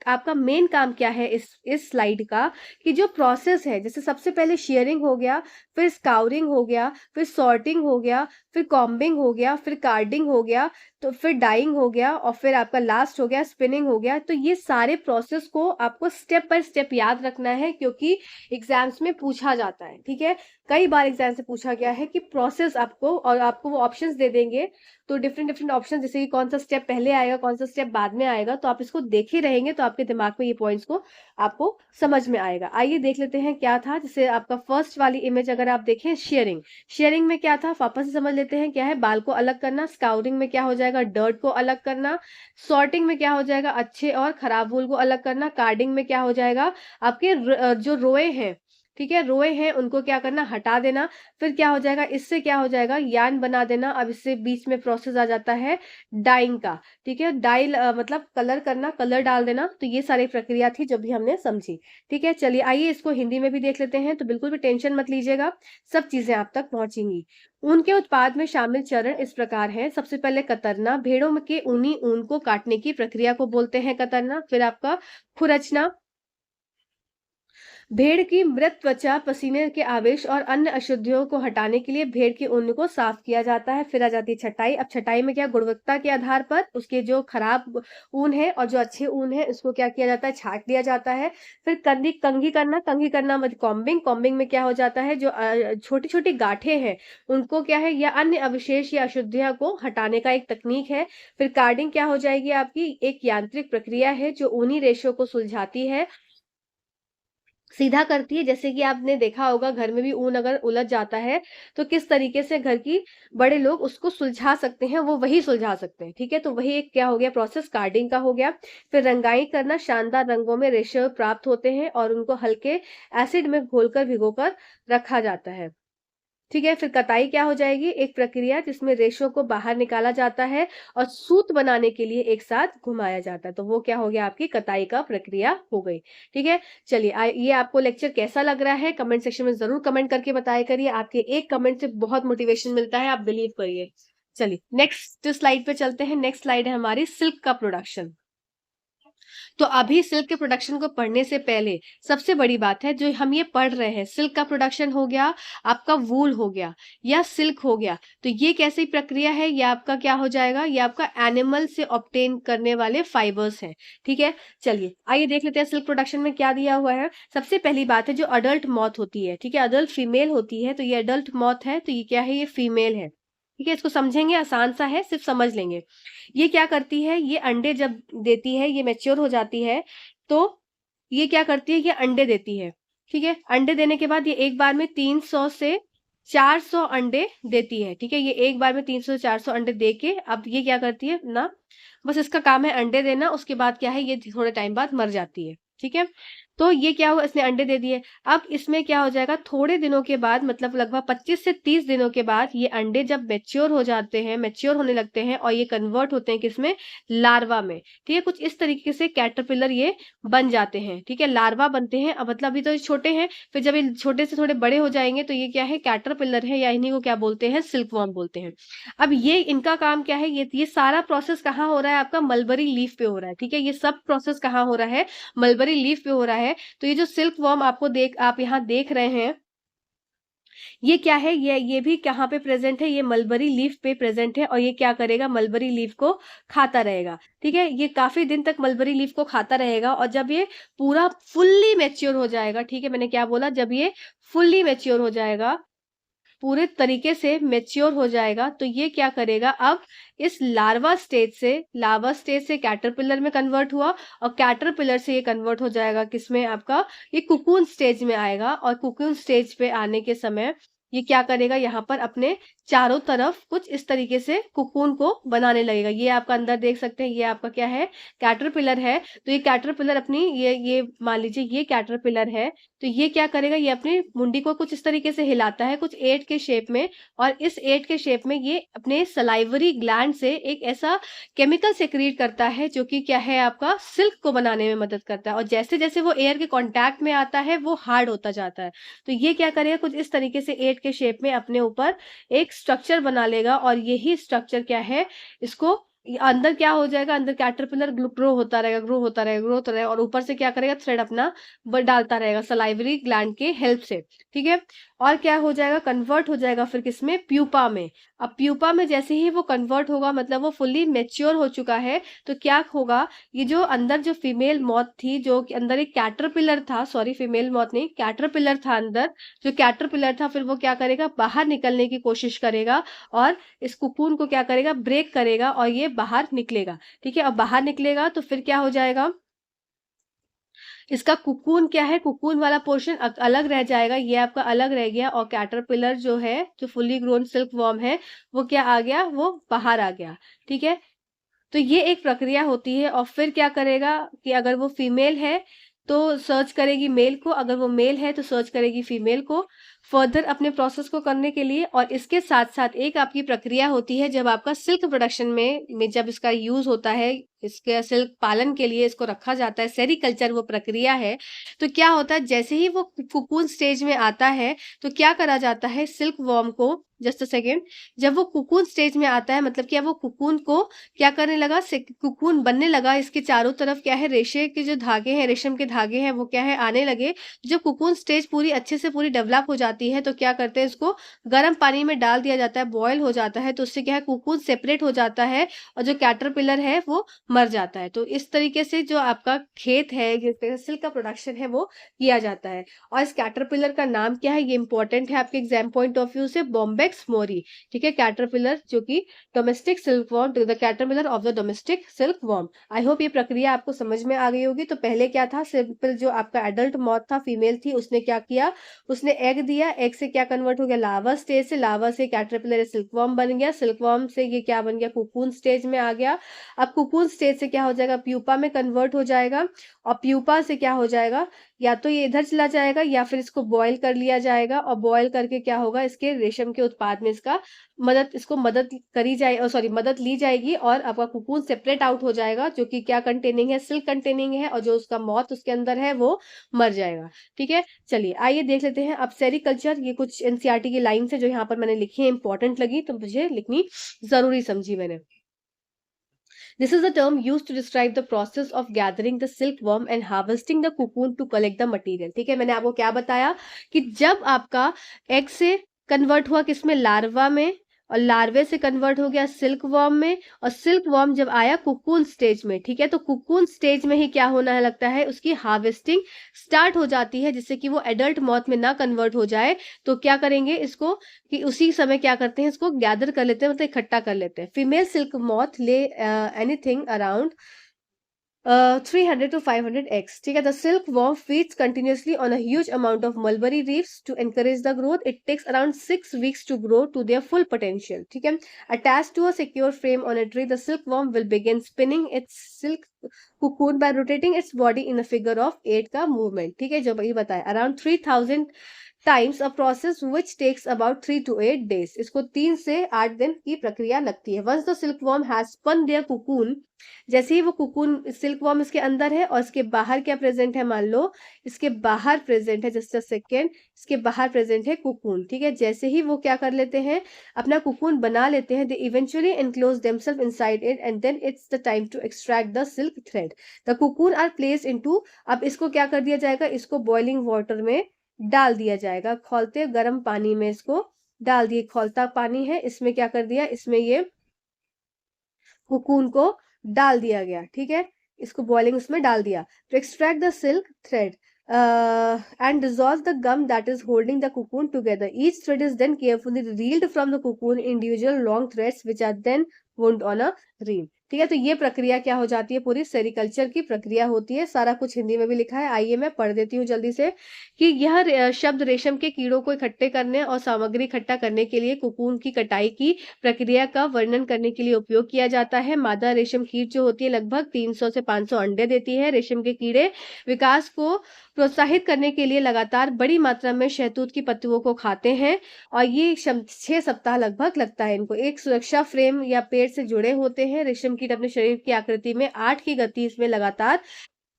आपका मेन काम क्या है इस स्लाइड का, कि जो प्रोसेस है, जैसे सबसे पहले शेयरिंग हो गया, फिर स्काउरिंग हो गया, फिर सॉर्टिंग हो गया, फिर कॉम्बिंग हो गया, फिर कार्डिंग हो गया, तो फिर डाइंग हो गया, और फिर आपका लास्ट हो गया स्पिनिंग हो गया। तो ये सारे प्रोसेस को आपको स्टेप बाय स्टेप याद रखना है, क्योंकि एग्जाम्स में पूछा जाता है। ठीक है, कई बार एग्जाम से पूछा गया है कि प्रोसेस आपको, और आपको वो ऑप्शंस दे देंगे, तो डिफरेंट डिफरेंट ऑप्शन, जैसे कि कौन सा स्टेप पहले आएगा, कौन सा स्टेप बाद में आएगा, तो आप इसको देखे रहेंगे तो आपके दिमाग में ये पॉइंट्स को आपको समझ में आएगा। आइए देख लेते हैं क्या था। जैसे आपका फर्स्ट वाली इमेज अगर आप देखें, शेयरिंग, शेयरिंग में क्या था, वापस से समझ लेते हैं क्या है, बाल को अलग करना। स्काउरिंग में क्या हो जाएगा, डर्ट को अलग करना। सॉर्टिंग में क्या हो जाएगा, अच्छे और खराब वूल को अलग करना। कार्डिंग में क्या हो जाएगा, आपके जो रोए हैं, ठीक है, रोए हैं उनको क्या करना, हटा देना। फिर क्या हो जाएगा, इससे क्या हो जाएगा, यान बना देना। अब इससे बीच में प्रोसेस आ जाता है डाइंग का। ठीक है, डाई मतलब कलर करना, कलर डाल देना। तो ये सारी प्रक्रिया थी जो भी हमने समझी। ठीक है, चलिए आइए इसको हिंदी में भी देख लेते हैं। तो बिल्कुल भी टेंशन मत लीजिएगा, सब चीजें आप तक पहुंचेंगी। ऊन के उत्पाद में शामिल चरण इस प्रकार हैं। सबसे पहले कतरना, भेड़ों के ऊनी ऊन को काटने की प्रक्रिया को बोलते हैं कतरना। फिर आपका खुरचना, भेड़ की मृत त्वचा, पसीने के आवेश और अन्य अशुद्धियों को हटाने के लिए भेड़ के ऊन को साफ किया जाता है। फिर आ जाती है छटाई। अब छटाई में क्या, गुणवत्ता के आधार पर उसके जो खराब ऊन है और जो अच्छे ऊन है उसको क्या किया जाता है, छांट दिया जाता है। फिर कंघी कंघी करना, कंघी करना मतलब कॉम्बिंग। कॉम्बिंग में क्या हो जाता है, जो छोटी छोटी गांठें हैं उनको क्या है, या अन्य अवशेष या अशुद्धियां को हटाने का एक तकनीक है। फिर कार्डिंग क्या हो जाएगी आपकी, एक यांत्रिक प्रक्रिया है जो ऊनी रेशों को सुलझाती है, सीधा करती है। जैसे कि आपने देखा होगा घर में भी ऊन अगर उलझ जाता है तो किस तरीके से घर की बड़े लोग उसको सुलझा सकते हैं, वो वही सुलझा सकते हैं। ठीक है, तो वही एक क्या हो गया, प्रोसेस कार्डिंग का हो गया। फिर रंगाई करना, शानदार रंगों में रेशे प्राप्त होते हैं और उनको हल्के एसिड में घोलकर भिगोकर रखा जाता है। ठीक है, फिर कताई क्या हो जाएगी, एक प्रक्रिया जिसमें रेशों को बाहर निकाला जाता है और सूत बनाने के लिए एक साथ घुमाया जाता है। तो वो क्या हो गया, आपकी कताई का प्रक्रिया हो गई। ठीक है, चलिए ये आपको लेक्चर कैसा लग रहा है कमेंट सेक्शन में जरूर कमेंट करके बताया करिए। आपके एक कमेंट से बहुत मोटिवेशन मिलता है, आप बिलीव करिए। चलिए नेक्स्ट स्लाइड पे चलते हैं। नेक्स्ट स्लाइड है हमारी सिल्क का प्रोडक्शन। तो अभी सिल्क के प्रोडक्शन को पढ़ने से पहले सबसे बड़ी बात है, जो हम ये पढ़ रहे हैं, सिल्क का प्रोडक्शन हो गया, आपका वूल हो गया या सिल्क हो गया। तो ये कैसी प्रक्रिया है, ये आपका क्या हो जाएगा, ये आपका एनिमल से ऑब्टेन करने वाले फाइबर्स हैं। ठीक है, चलिए आइए देख लेते हैं सिल्क प्रोडक्शन में क्या दिया हुआ है। सबसे पहली बात है जो अडल्ट मॉथ होती है, ठीक है, अडल्ट फीमेल होती है। तो ये अडल्ट मॉथ है, तो ये क्या है, ये फीमेल है। ठीक है, इसको समझेंगे, आसान सा है, सिर्फ समझ लेंगे। ये क्या करती है, ये अंडे जब देती है, ये मैच्योर हो जाती है, तो ये क्या करती है, ये अंडे देती है। ठीक है, अंडे देने के बाद ये एक बार में 300 से 400 अंडे देती है। ठीक है, ये एक बार में 300 से 400 अंडे दे के अब ये क्या करती है ना, बस इसका काम है अंडे देना। उसके बाद क्या है, ये थोड़े टाइम बाद मर जाती है। ठीक है, तो ये क्या हुआ, इसने अंडे दे दिए। अब इसमें क्या हो जाएगा, थोड़े दिनों के बाद, मतलब लगभग 25 से 30 दिनों के बाद ये अंडे जब मैच्योर हो जाते हैं, मैच्योर होने लगते हैं और ये कन्वर्ट होते हैं किसमें, लार्वा में। ठीक है, कुछ इस तरीके से कैटरपिलर ये बन जाते हैं। ठीक है, लार्वा बनते हैं। अब मतलब अभी तो ये छोटे हैं, फिर जब ये छोटे से थोड़े बड़े हो जाएंगे तो ये क्या है, कैटरपिलर है, या इन्हीं को क्या बोलते हैं, सिल्कवॉर्म बोलते हैं। अब ये इनका काम क्या है, ये सारा प्रोसेस कहाँ हो रहा है, आपका मलबरी लीफ पे हो रहा है। ठीक है, ये सब प्रोसेस कहाँ हो रहा है, मलबरी लीफ पे हो रहा है। तो ये जो सिल्क वर्म आपको आप यहाँ देख रहे हैं, ये क्या है, ये भी कहाँ पे प्रेजेंट है, ये मलबरी लीफ पे प्रेजेंट है। और ये क्या करेगा, मलबरी लीफ को खाता रहेगा। ठीक है, ये काफी दिन तक मलबरी लीफ को खाता रहेगा। और जब ये पूरा फुल्ली मैच्योर हो जाएगा, ठीक है, मैंने क्या बोला, जब ये फुल्ली मैच्योर हो जाएगा, पूरे तरीके से मैच्योर हो जाएगा, तो ये क्या करेगा, अब इस लार्वा स्टेज से कैटरपिलर में कन्वर्ट हुआ और कैटरपिलर से ये कन्वर्ट हो जाएगा किसमें, आपका ये कुकून स्टेज में आएगा। और कुकून स्टेज पे आने के समय ये क्या करेगा, यहाँ पर अपने चारों तरफ कुछ इस तरीके से कुकून को बनाने लगेगा। ये आपका अंदर देख सकते हैं, ये आपका क्या है, कैटरपिलर है। तो ये कैटरपिलर अपनी ये मान लीजिए ये कैटरपिलर है, तो ये क्या करेगा, ये अपनी मुंडी को कुछ इस तरीके से हिलाता है, कुछ एट के शेप में। और इस एट के शेप में ये अपने सलाइवरी ग्लैंड से एक ऐसा केमिकल सेक्रीट करता है जो कि क्या है, आपका सिल्क को बनाने में मदद करता है। और जैसे जैसे वो एयर के कांटेक्ट में आता है वो हार्ड होता जाता है। तो ये क्या करेगा, कुछ इस तरीके से एट के शेप में अपने ऊपर एक स्ट्रक्चर बना लेगा। और यही स्ट्रक्चर क्या है, इसको अंदर क्या हो जाएगा, अंदर कैटरपिलर ग्रो होता रहेगा, ग्रो होता रहेगा, ग्रो होता रहेगा। और ऊपर से क्या करेगा, थ्रेड अपना डालता रहेगा सलाइवरी ग्लैंड के हेल्प से। ठीक है, और क्या हो जाएगा, कन्वर्ट हो जाएगा फिर किसमें, प्यूपा में। अब प्यूपा में जैसे ही वो कन्वर्ट होगा, मतलब वो फुल्ली मेच्योर हो चुका है, तो क्या होगा, ये जो अंदर जो फीमेल मॉथ थी, जो कि अंदर एक कैटरपिलर था, सॉरी फीमेल मॉथ नहीं, कैटरपिलर था अंदर, जो कैटरपिलर था, फिर वो क्या करेगा, बाहर निकलने की कोशिश करेगा और इस कुकून को क्या करेगा, ब्रेक करेगा और ये बाहर निकलेगा। ठीक है, अब बाहर निकलेगा तो फिर क्या हो जाएगा, इसका कुकून क्या है, कुकून वाला पोर्शन अलग रह जाएगा, ये आपका अलग रह गया। और कैटरपिलर जो है, जो फुल्ली ग्रोन सिल्क वॉर्म है, वो क्या आ गया, वो बाहर आ गया। ठीक है, तो ये एक प्रक्रिया होती है। और फिर क्या करेगा कि अगर वो फीमेल है तो सर्च करेगी मेल को, अगर वो मेल है तो सर्च करेगी फीमेल को फर्दर अपने प्रोसेस को करने के लिए। और इसके साथ साथ एक आपकी प्रक्रिया होती है जब आपका सिल्क प्रोडक्शन में जब इसका यूज होता है, इसके सिल्क पालन के लिए इसको रखा जाता है, सेरीकल्चर वो प्रक्रिया है। तो क्या होता है, जैसे ही वो कुकून स्टेज में आता है तो क्या करा जाता है, सिल्क वॉर्म को, जस्ट अ सेकेंड, जब वो कुकून स्टेज में आता है मतलब क्या, वो कुकून को क्या करने लगा, कुकून बनने लगा, इसके चारों तरफ क्या है, रेशे के जो धागे हैं, रेशम के धागे हैं, वो क्या है, आने लगे। जब कुकून स्टेज पूरी अच्छे से पूरी डेवलप हो जाती है तो क्या करते हैं, इसको गर्म पानी में डाल दिया जाता है, बॉयल हो जाता है, तो उससे क्या है, कुकून सेपरेट हो जाता है और जो कैटरपिलर है वो मर जाता है। तो इस तरीके से जो आपका खेत है, जिस तरह सिल्क का प्रोडक्शन है, वो किया जाता है। और इस कैटरपिलर का नाम क्या है, ये इंपॉर्टेंट है आपके एग्जाम पॉइंट ऑफ व्यू से, बॉम्बेक्स मोरी। ठीक है, कैटरपिलर जो कि domestic silk worm, the caterpillar of the domestic silk worm. I hope ये प्रक्रिया आपको समझ में आ गई होगी। तो पहले क्या था, सिंपल जो आपका एडल्ट मॉथ था, फीमेल थी, उसने क्या किया, उसने एग दिया, एग से क्या कन्वर्ट हो गया, लावा स्टेज से, लावा से कैटरपिलर सिल्क वॉर्म बन गया, सिल्क वॉर्म से ये क्या बन गया, कुकून स्टेज में आ गया। अब कुकून स्टेज से क्या हो जाएगा, प्यूपा में कन्वर्ट हो जाएगा, और प्यूपा से क्या हो जाएगा, या तो ये इधर चला जाएगा या फिर इसको बॉयल कर लिया जाएगा, और बॉयल करके क्या होगा, इसके रेशम के उत्पाद में इसको मदद करी जाए, सॉरी मदद ली जाएगी, और आपका कुकून सेपरेट आउट हो जाएगा, जो कि क्या कंटेनिंग है, सिल्क कंटेनिंग है, और जो उसका मॉथ उसके अंदर है वो मर जाएगा। ठीक है, चलिए आइए देख लेते हैं अब सेरीकल्चर। ये कुछ एनसीईआरटी की लाइन है जो यहाँ पर मैंने लिखी है, इंपॉर्टेंट लगी तो मुझे लिखनी जरूरी समझी मैंने। This is a term used to describe the process of gathering the silkworm and harvesting the cocoon to collect the material. ठीक है, मैंने आपको क्या बताया कि जब आपका एग से कन्वर्ट हुआ किसमें, लार्वा में, और लार्वे से कन्वर्ट हो गया सिल्क वॉर्म में, और सिल्क वॉर्म जब आया कुकून स्टेज में, ठीक है, तो कुकून स्टेज में ही क्या होना लगता है, उसकी हार्वेस्टिंग स्टार्ट हो जाती है, जिससे कि वो एडल्ट मॉथ में ना कन्वर्ट हो जाए। तो क्या करेंगे इसको, कि उसी समय क्या करते हैं, इसको गैदर कर लेते हैं, मतलब इकट्ठा कर लेते हैं। फीमेल सिल्क मॉथ ले एनीथिंग अराउंड 300 to 500 eggs. ठीक है, the silkworm feeds continuously on a huge amount of mulberry leaves to encourage the growth. It takes around 6 weeks to grow to their full potential. ठीक है, attached to a secure frame on a tree, the silkworm will begin spinning its silk cocoon by rotating its body in a figure of 8 का movement. ठीक है, जो ये बताया, around 3000 times a process which takes about 3 to 8 days. इसको 3 से 8 दिन की प्रक्रिया लगती है। Once the silkworm has spun their cocoon, जैसे ही वो कुकून, सिल्कवॉर्म इसके अंदर है और इसके बाहर क्या प्रेजेंट है, मान लो इसके बाहर प्रेजेंट है, जस्ट अ सेकेंड, इसके बाहर प्रेजेंट है कुकून। ठीक है, जैसे ही वो क्या कर लेते हैं, अपना कुकून बना लेते हैं, they eventually enclose themselves inside it and then it's the time to extract the silk thread. The cocoon are placed into, अब इसको क्या कर दिया जाएगा, इसको बॉइलिंग वाटर में डाल दिया जाएगा, खौलते गर्म पानी में इसको डाल दिए, खौलता पानी है, इसमें क्या कर दिया, इसमें ये कुकून को डाल दिया गया। ठीक है, इसको बॉइलिंग उसमें डाल दिया। To extract the silk thread and dissolve the gum that is holding the cocoon together. Each thread is then carefully reeled from the cocoon in individual long threads which are then wound on a reel. ठीक है, तो ये प्रक्रिया क्या हो जाती है, पूरी सेरिकल्चर की प्रक्रिया होती है। सारा कुछ हिंदी में भी लिखा है, आइए मैं पढ़ देती हूँ जल्दी से। कि यह शब्द रेशम के कीड़ों को इकट्ठे करने और सामग्री इकट्ठा करने के लिए कुकून की कटाई की प्रक्रिया का वर्णन करने के लिए उपयोग किया जाता है। मादा रेशम कीट जो होती है लगभग 300 से 500 अंडे देती है। रेशम के कीड़े विकास को प्रोत्साहित करने के लिए लगातार बड़ी मात्रा में शहतूत की पत्तियों को खाते हैं, और ये 6 सप्ताह लगभग लगता है इनको। एक सुरक्षा फ्रेम या पेड़ से जुड़े होते हैं। रेशम कीट अपने शरीर की आकृति में 8 की गति इसमें लगातार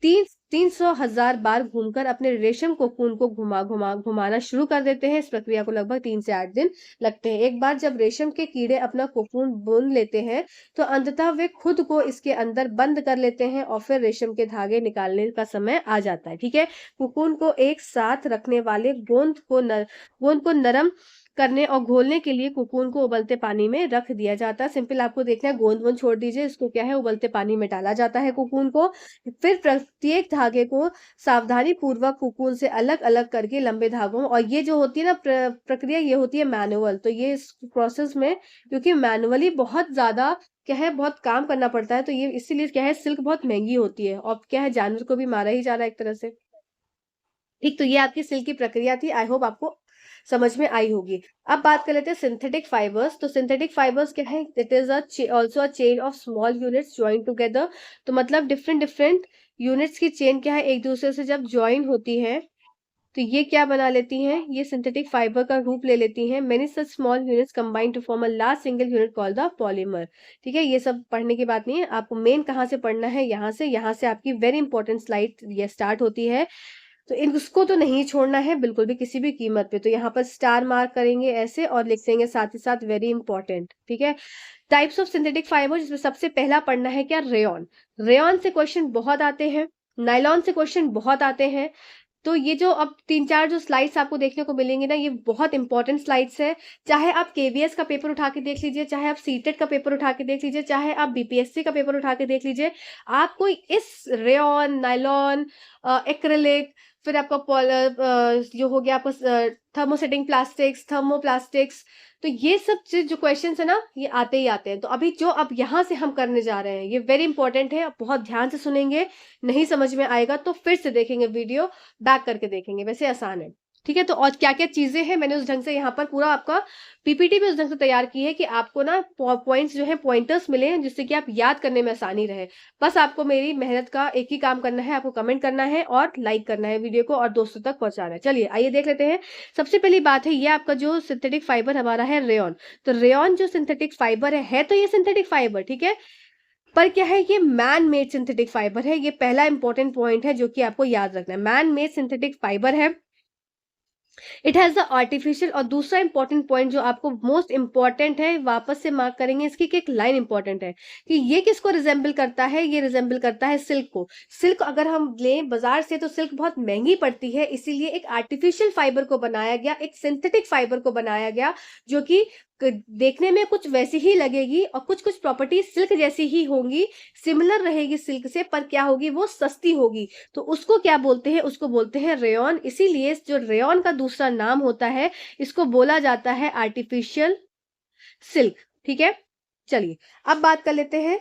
300,000 बार घूमकर अपने रेशम कोकून को घुमाना शुरू कर देते हैं। इस प्रक्रिया को लगभग 3 से 8 दिन लगते हैं। एक बार जब रेशम के कीड़े अपना कोकून बुन लेते हैं तो अंततः वे खुद को इसके अंदर बंद कर लेते हैं और फिर रेशम के धागे निकालने का समय आ जाता है। ठीक है, कोकून को एक साथ रखने वाले गोंद को नरम करने और घोलने के लिए कुकून को उबलते पानी में रख दिया जाता है। सिंपल आपको देखना है, गोंद वोंद छोड़ दीजिए, इसको क्या है, उबलते पानी में डाला जाता है कुकून को। फिर प्रत्येक धागे को सावधानी पूर्वक कुकून से अलग अलग करके लंबे धागों, और ये जो होती है ना प्रक्रिया, ये होती है मैनुअल। तो ये इस प्रोसेस में क्योंकि मैनुअली बहुत ज्यादा क्या है, बहुत काम करना पड़ता है, तो ये इसीलिए क्या है, सिल्क बहुत महंगी होती है, और क्या है, जानवर को भी मारा ही जा रहा है एक तरह से। ठीक, तो ये आपकी सिल्क की प्रक्रिया थी। आई होप आपको समझ में आई होगी। अब बात कर लेते हैं सिंथेटिक फाइबर्स। तो सिंथेटिक फाइबर्स क्या है, it is also a chain of small units join together. तो मतलब डिफरेंट यूनिट्स की चेन क्या है, एक दूसरे से जब ज्वाइन होती है तो ये क्या बना लेती हैं, ये सिंथेटिक फाइबर का रूप ले लेती हैं। Many such small units combine to form a large single unit called the polymer. ठीक है, ये सब पढ़ने की बात नहीं है, आपको मेन कहाँ से पढ़ना है, यहाँ से आपकी वेरी इंपॉर्टेंट स्लाइड ये स्टार्ट होती है। तो इसको तो नहीं छोड़ना है बिल्कुल भी किसी भी कीमत पे। तो यहाँ पर स्टार मार्क करेंगे ऐसे और लिख देंगे साथ ही साथ वेरी इंपॉर्टेंट। ठीक है, टाइप्स ऑफ सिंथेटिक फाइबर, जिसमें सबसे पहला पढ़ना है क्या, रेयन। रेयन से क्वेश्चन बहुत आते हैं, नायलॉन से क्वेश्चन बहुत आते हैं। तो ये जो अब 3-4 जो स्लाइड्स आपको देखने को मिलेंगी ना, ये बहुत इंपॉर्टेंट स्लाइड्स है। चाहे आप केवीएस का पेपर उठा के देख लीजिए, चाहे आप सीटेट का पेपर उठा के देख लीजिए, चाहे आप बीपीएससी का पेपर उठा के देख लीजिए, आपको इस रेयन, नायलॉन, एक्रेलिक, फिर आपका जो हो गया आपका थर्मोसेटिंग प्लास्टिक्स, थर्मोप्लास्टिक्स, तो ये सब चीज जो क्वेश्चन है ना, ये आते ही आते हैं। तो अभी जो अब यहाँ से हम करने जा रहे हैं ये वेरी इंपॉर्टेंट है, बहुत ध्यान से सुनेंगे, नहीं समझ में आएगा तो फिर से देखेंगे वीडियो, बैक करके देखेंगे, वैसे आसान है। ठीक है, तो और क्या क्या चीजें हैं मैंने उस ढंग से यहाँ पर पूरा आपका पीपीटी भी उस ढंग से तैयार की है कि आपको ना पॉइंट्स जो है पॉइंटर्स मिले हैं, जिससे कि आप याद करने में आसानी रहे। बस आपको मेरी मेहनत का एक ही काम करना है, आपको कमेंट करना है और लाइक करना है वीडियो को और दोस्तों तक पहुंचाना है। चलिए आइए देख लेते हैं। सबसे पहली बात है, ये आपका जो सिंथेटिक फाइबर हमारा है रेयन। तो रेयन जो सिंथेटिक फाइबर है तो ये सिंथेटिक फाइबर, ठीक है, पर क्या है, ये मैन मेड सिंथेटिक फाइबर है। ये पहला इंपॉर्टेंट पॉइंट है जो कि आपको याद रखना है, मैन मेड सिंथेटिक फाइबर है, इट हैज द आर्टिफिशियल। और दूसरा इंपॉर्टेंट पॉइंट जो आपको मोस्ट इंपॉर्टेंट है, वापस से मार्क करेंगे इसकी कि एक लाइन इंपॉर्टेंट है कि ये किसको रिजेंबल करता है, ये रिजेंबल करता है सिल्क को। सिल्क अगर हम लें बाजार से तो सिल्क बहुत महंगी पड़ती है, इसीलिए एक आर्टिफिशियल फाइबर को बनाया गया, एक सिंथेटिक फाइबर को बनाया गया, जो कि देखने में कुछ वैसी ही लगेगी और कुछ कुछ प्रॉपर्टी सिल्क जैसी ही होंगी, सिमिलर रहेगी सिल्क से, पर क्या होगी, वो सस्ती होगी। तो उसको क्या बोलते हैं, उसको बोलते हैं रेयन। इसीलिए जो रेयन का दूसरा नाम होता है, इसको बोला जाता है आर्टिफिशियल सिल्क। ठीक है, चलिए अब बात कर लेते हैं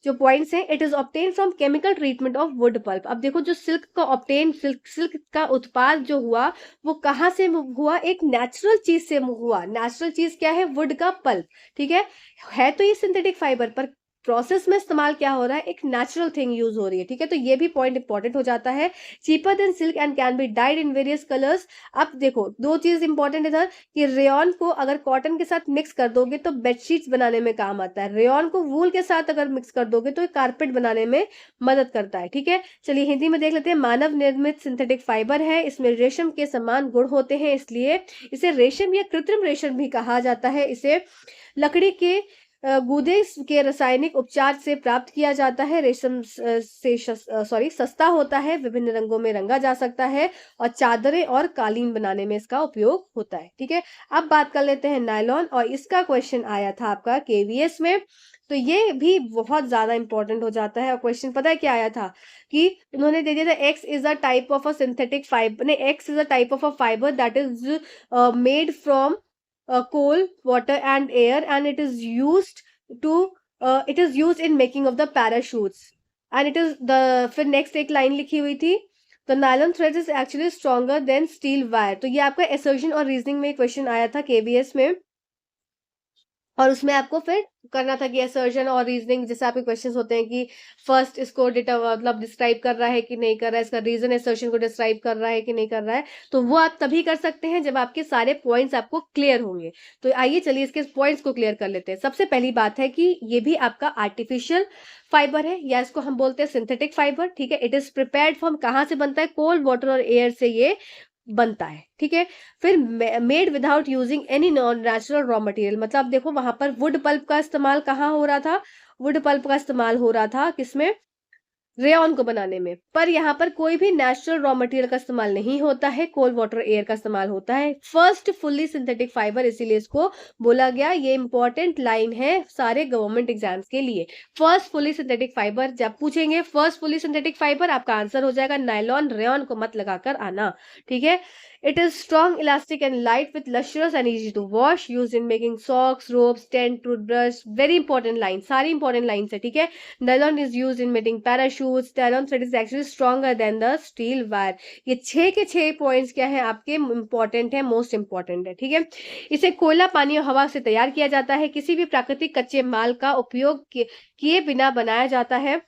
जो पॉइंट्स हैं। It is obtain from chemical treatment of wood pulp. अब देखो, जो सिल्क का ऑब्टेन, सिल्क का उत्पाद जो हुआ, वो कहाँ से हुआ, एक नेचुरल चीज से हुआ। नेचुरल चीज क्या है, वुड का पल्प। ठीक है तो ये सिंथेटिक फाइबर, पर प्रोसेस में इस्तेमाल क्या हो रहा है, एक नेचुरल थिंग यूज हो रही है। ठीक है, तो ये भी पॉइंट इंपॉर्टेंट हो जाता है। Cheaper than silk and can be died in various colours. अब देखो, दो चीज इंपॉर्टेंट इधर कि रेयन को अगर कॉटन के साथ मिक्स कर दोगे तो बेडशीट्स बनाने में काम आता है, रेयन को वूल के साथ अगर मिक्स कर दोगे तो कारपेट बनाने में मदद करता है। ठीक है, चलिए हिंदी में देख लेते हैं। मानव निर्मित सिंथेटिक फाइबर है, इसमें रेशम के समान गुण होते हैं, इसलिए इसे रेशम या कृत्रिम रेशम भी कहा जाता है। इसे लकड़ी के गूदे के रासायनिक उपचार से प्राप्त किया जाता है। रेशम से सस्ता होता है, विभिन्न रंगों में रंगा जा सकता है और चादरें और कालीन बनाने में इसका उपयोग होता है। ठीक है, अब बात कर लेते हैं नायलॉन, और इसका क्वेश्चन आया था आपका केवीएस में, तो ये भी बहुत ज्यादा इंपॉर्टेंट हो जाता है। और क्वेश्चन पता है क्या आया था कि उन्होंने दे दिया था, X is a type of a synthetic fibre, नहीं, X is a type of a fibre that is made from coal, water and air, and it is used to it is used in making of the parachutes, and it is the, फिर next एक line लिखी हुई थी, the nylon thread is actually stronger than steel wire. तो ये आपका assertion और reasoning में क्वेश्चन आया था केवीएस में, और उसमें आपको फिर करना था कि असर्शन और रीजनिंग, जैसे आपके क्वेश्चंस होते हैं कि फर्स्ट इसको मतलब डिस्क्राइब कर रहा है कि नहीं कर रहा है, इसका रीजन असर्शन को डिस्क्राइब कर रहा है कि नहीं कर रहा है। तो वो आप तभी कर सकते हैं जब आपके सारे पॉइंट्स आपको क्लियर होंगे। तो आइए चलिए इसके पॉइंट्स को क्लियर कर लेते हैं। सबसे पहली बात है कि ये भी आपका आर्टिफिशियल फाइबर है, या इसको हम बोलते हैं सिंथेटिक फाइबर। ठीक है, इट इज प्रिपेयर्ड फ्रॉम, कहाँ से बनता है, कोल्ड वाटर और एयर से ये बनता है। ठीक है, फिर made without using any non natural raw material. मतलब देखो, वहां पर वुड पल्प का इस्तेमाल कहाँ हो रहा था, वुड पल्प का इस्तेमाल हो रहा था किसमें, रेयन को बनाने में। पर यहाँ पर कोई भी नेचुरल रॉ मटेरियल का इस्तेमाल नहीं होता है, कोल्ड वाटर एयर का इस्तेमाल होता है। फर्स्ट फुल्ली सिंथेटिक फाइबर, इसीलिए इसको बोला गया। ये इंपॉर्टेंट लाइन है सारे गवर्नमेंट एग्जाम्स के लिए। फर्स्ट फुल्ली सिंथेटिक फाइबर, जब पूछेंगे फर्स्ट फुल्ली सिंथेटिक फाइबर, आपका आंसर हो जाएगा नायलॉन। रेयन को मत लगाकर आना। ठीक है, it is strong, elastic and light with lustrous and easy to wash, use in making socks, robes, tent, toothbrush. Very important line, सारी इंपॉर्टेंट लाइन है। ठीक है, nylon is used in making parachutes. Nylon thread is actually stronger than the steel wire. ये 6 के 6 points क्या है आपके, important है, मोस्ट इंपॉर्टेंट है। ठीक है, इसे कोयला, पानी और हवा से तैयार किया जाता है। किसी भी प्राकृतिक कच्चे माल का उपयोग किए बिना बनाया जाता है।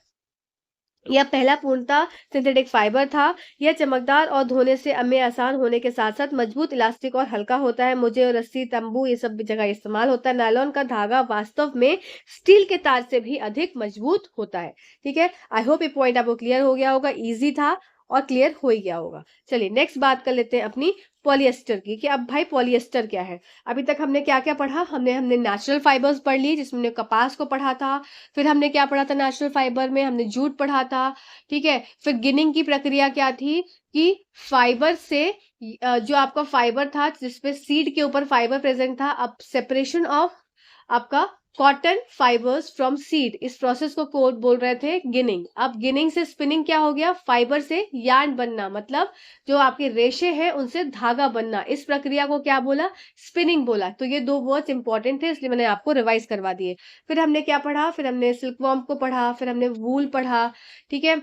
यह पहला पूर्णतः सिंथेटिक फाइबर था। यह चमकदार और धोने से में आसान होने के साथ साथ मजबूत, इलास्टिक और हल्का होता है। मुझे और रस्सी, तंबू ये सब जगह इस्तेमाल होता है। नायलॉन का धागा वास्तव में स्टील के तार से भी अधिक मजबूत होता है। ठीक है, आई होप ये पॉइंट आपको क्लियर हो गया होगा, इजी था और क्लियर हो ही गया होगा। चलिए नेक्स्ट बात कर लेते हैं अपनी पॉलिएस्टर की, कि अब भाई पॉलिएस्टर क्या है। अभी तक हमने क्या क्या पढ़ा, हमने हमने नेचुरल फाइबर्स पढ़ ली, जिसमें हमने कपास को पढ़ा था। फिर हमने क्या पढ़ा था नेचुरल फाइबर में, हमने जूट पढ़ा था। ठीक है, फिर गिनिंग की प्रक्रिया क्या थी, कि फाइबर से जो आपका फाइबर था जिसपे सीड के ऊपर फाइबर प्रेजेंट था, अब सेपरेशन ऑफ आपका कॉटन फाइबर्स फ्रॉम सीड, इस प्रोसेस को कोड बोल रहे थे गिनिंग। अब गिनिंग से स्पिनिंग क्या हो गया, फाइबर से यार्न बनना, मतलब जो आपके रेशे हैं उनसे धागा बनना, इस प्रक्रिया को क्या बोला, स्पिनिंग बोला। तो ये दो वर्ड्स इंपॉर्टेंट थे, इसलिए मैंने आपको रिवाइज करवा दिए। फिर हमने क्या पढ़ा, फिर हमने सिल्कवॉर्म को पढ़ा, फिर हमने वूल पढ़ा। ठीक है,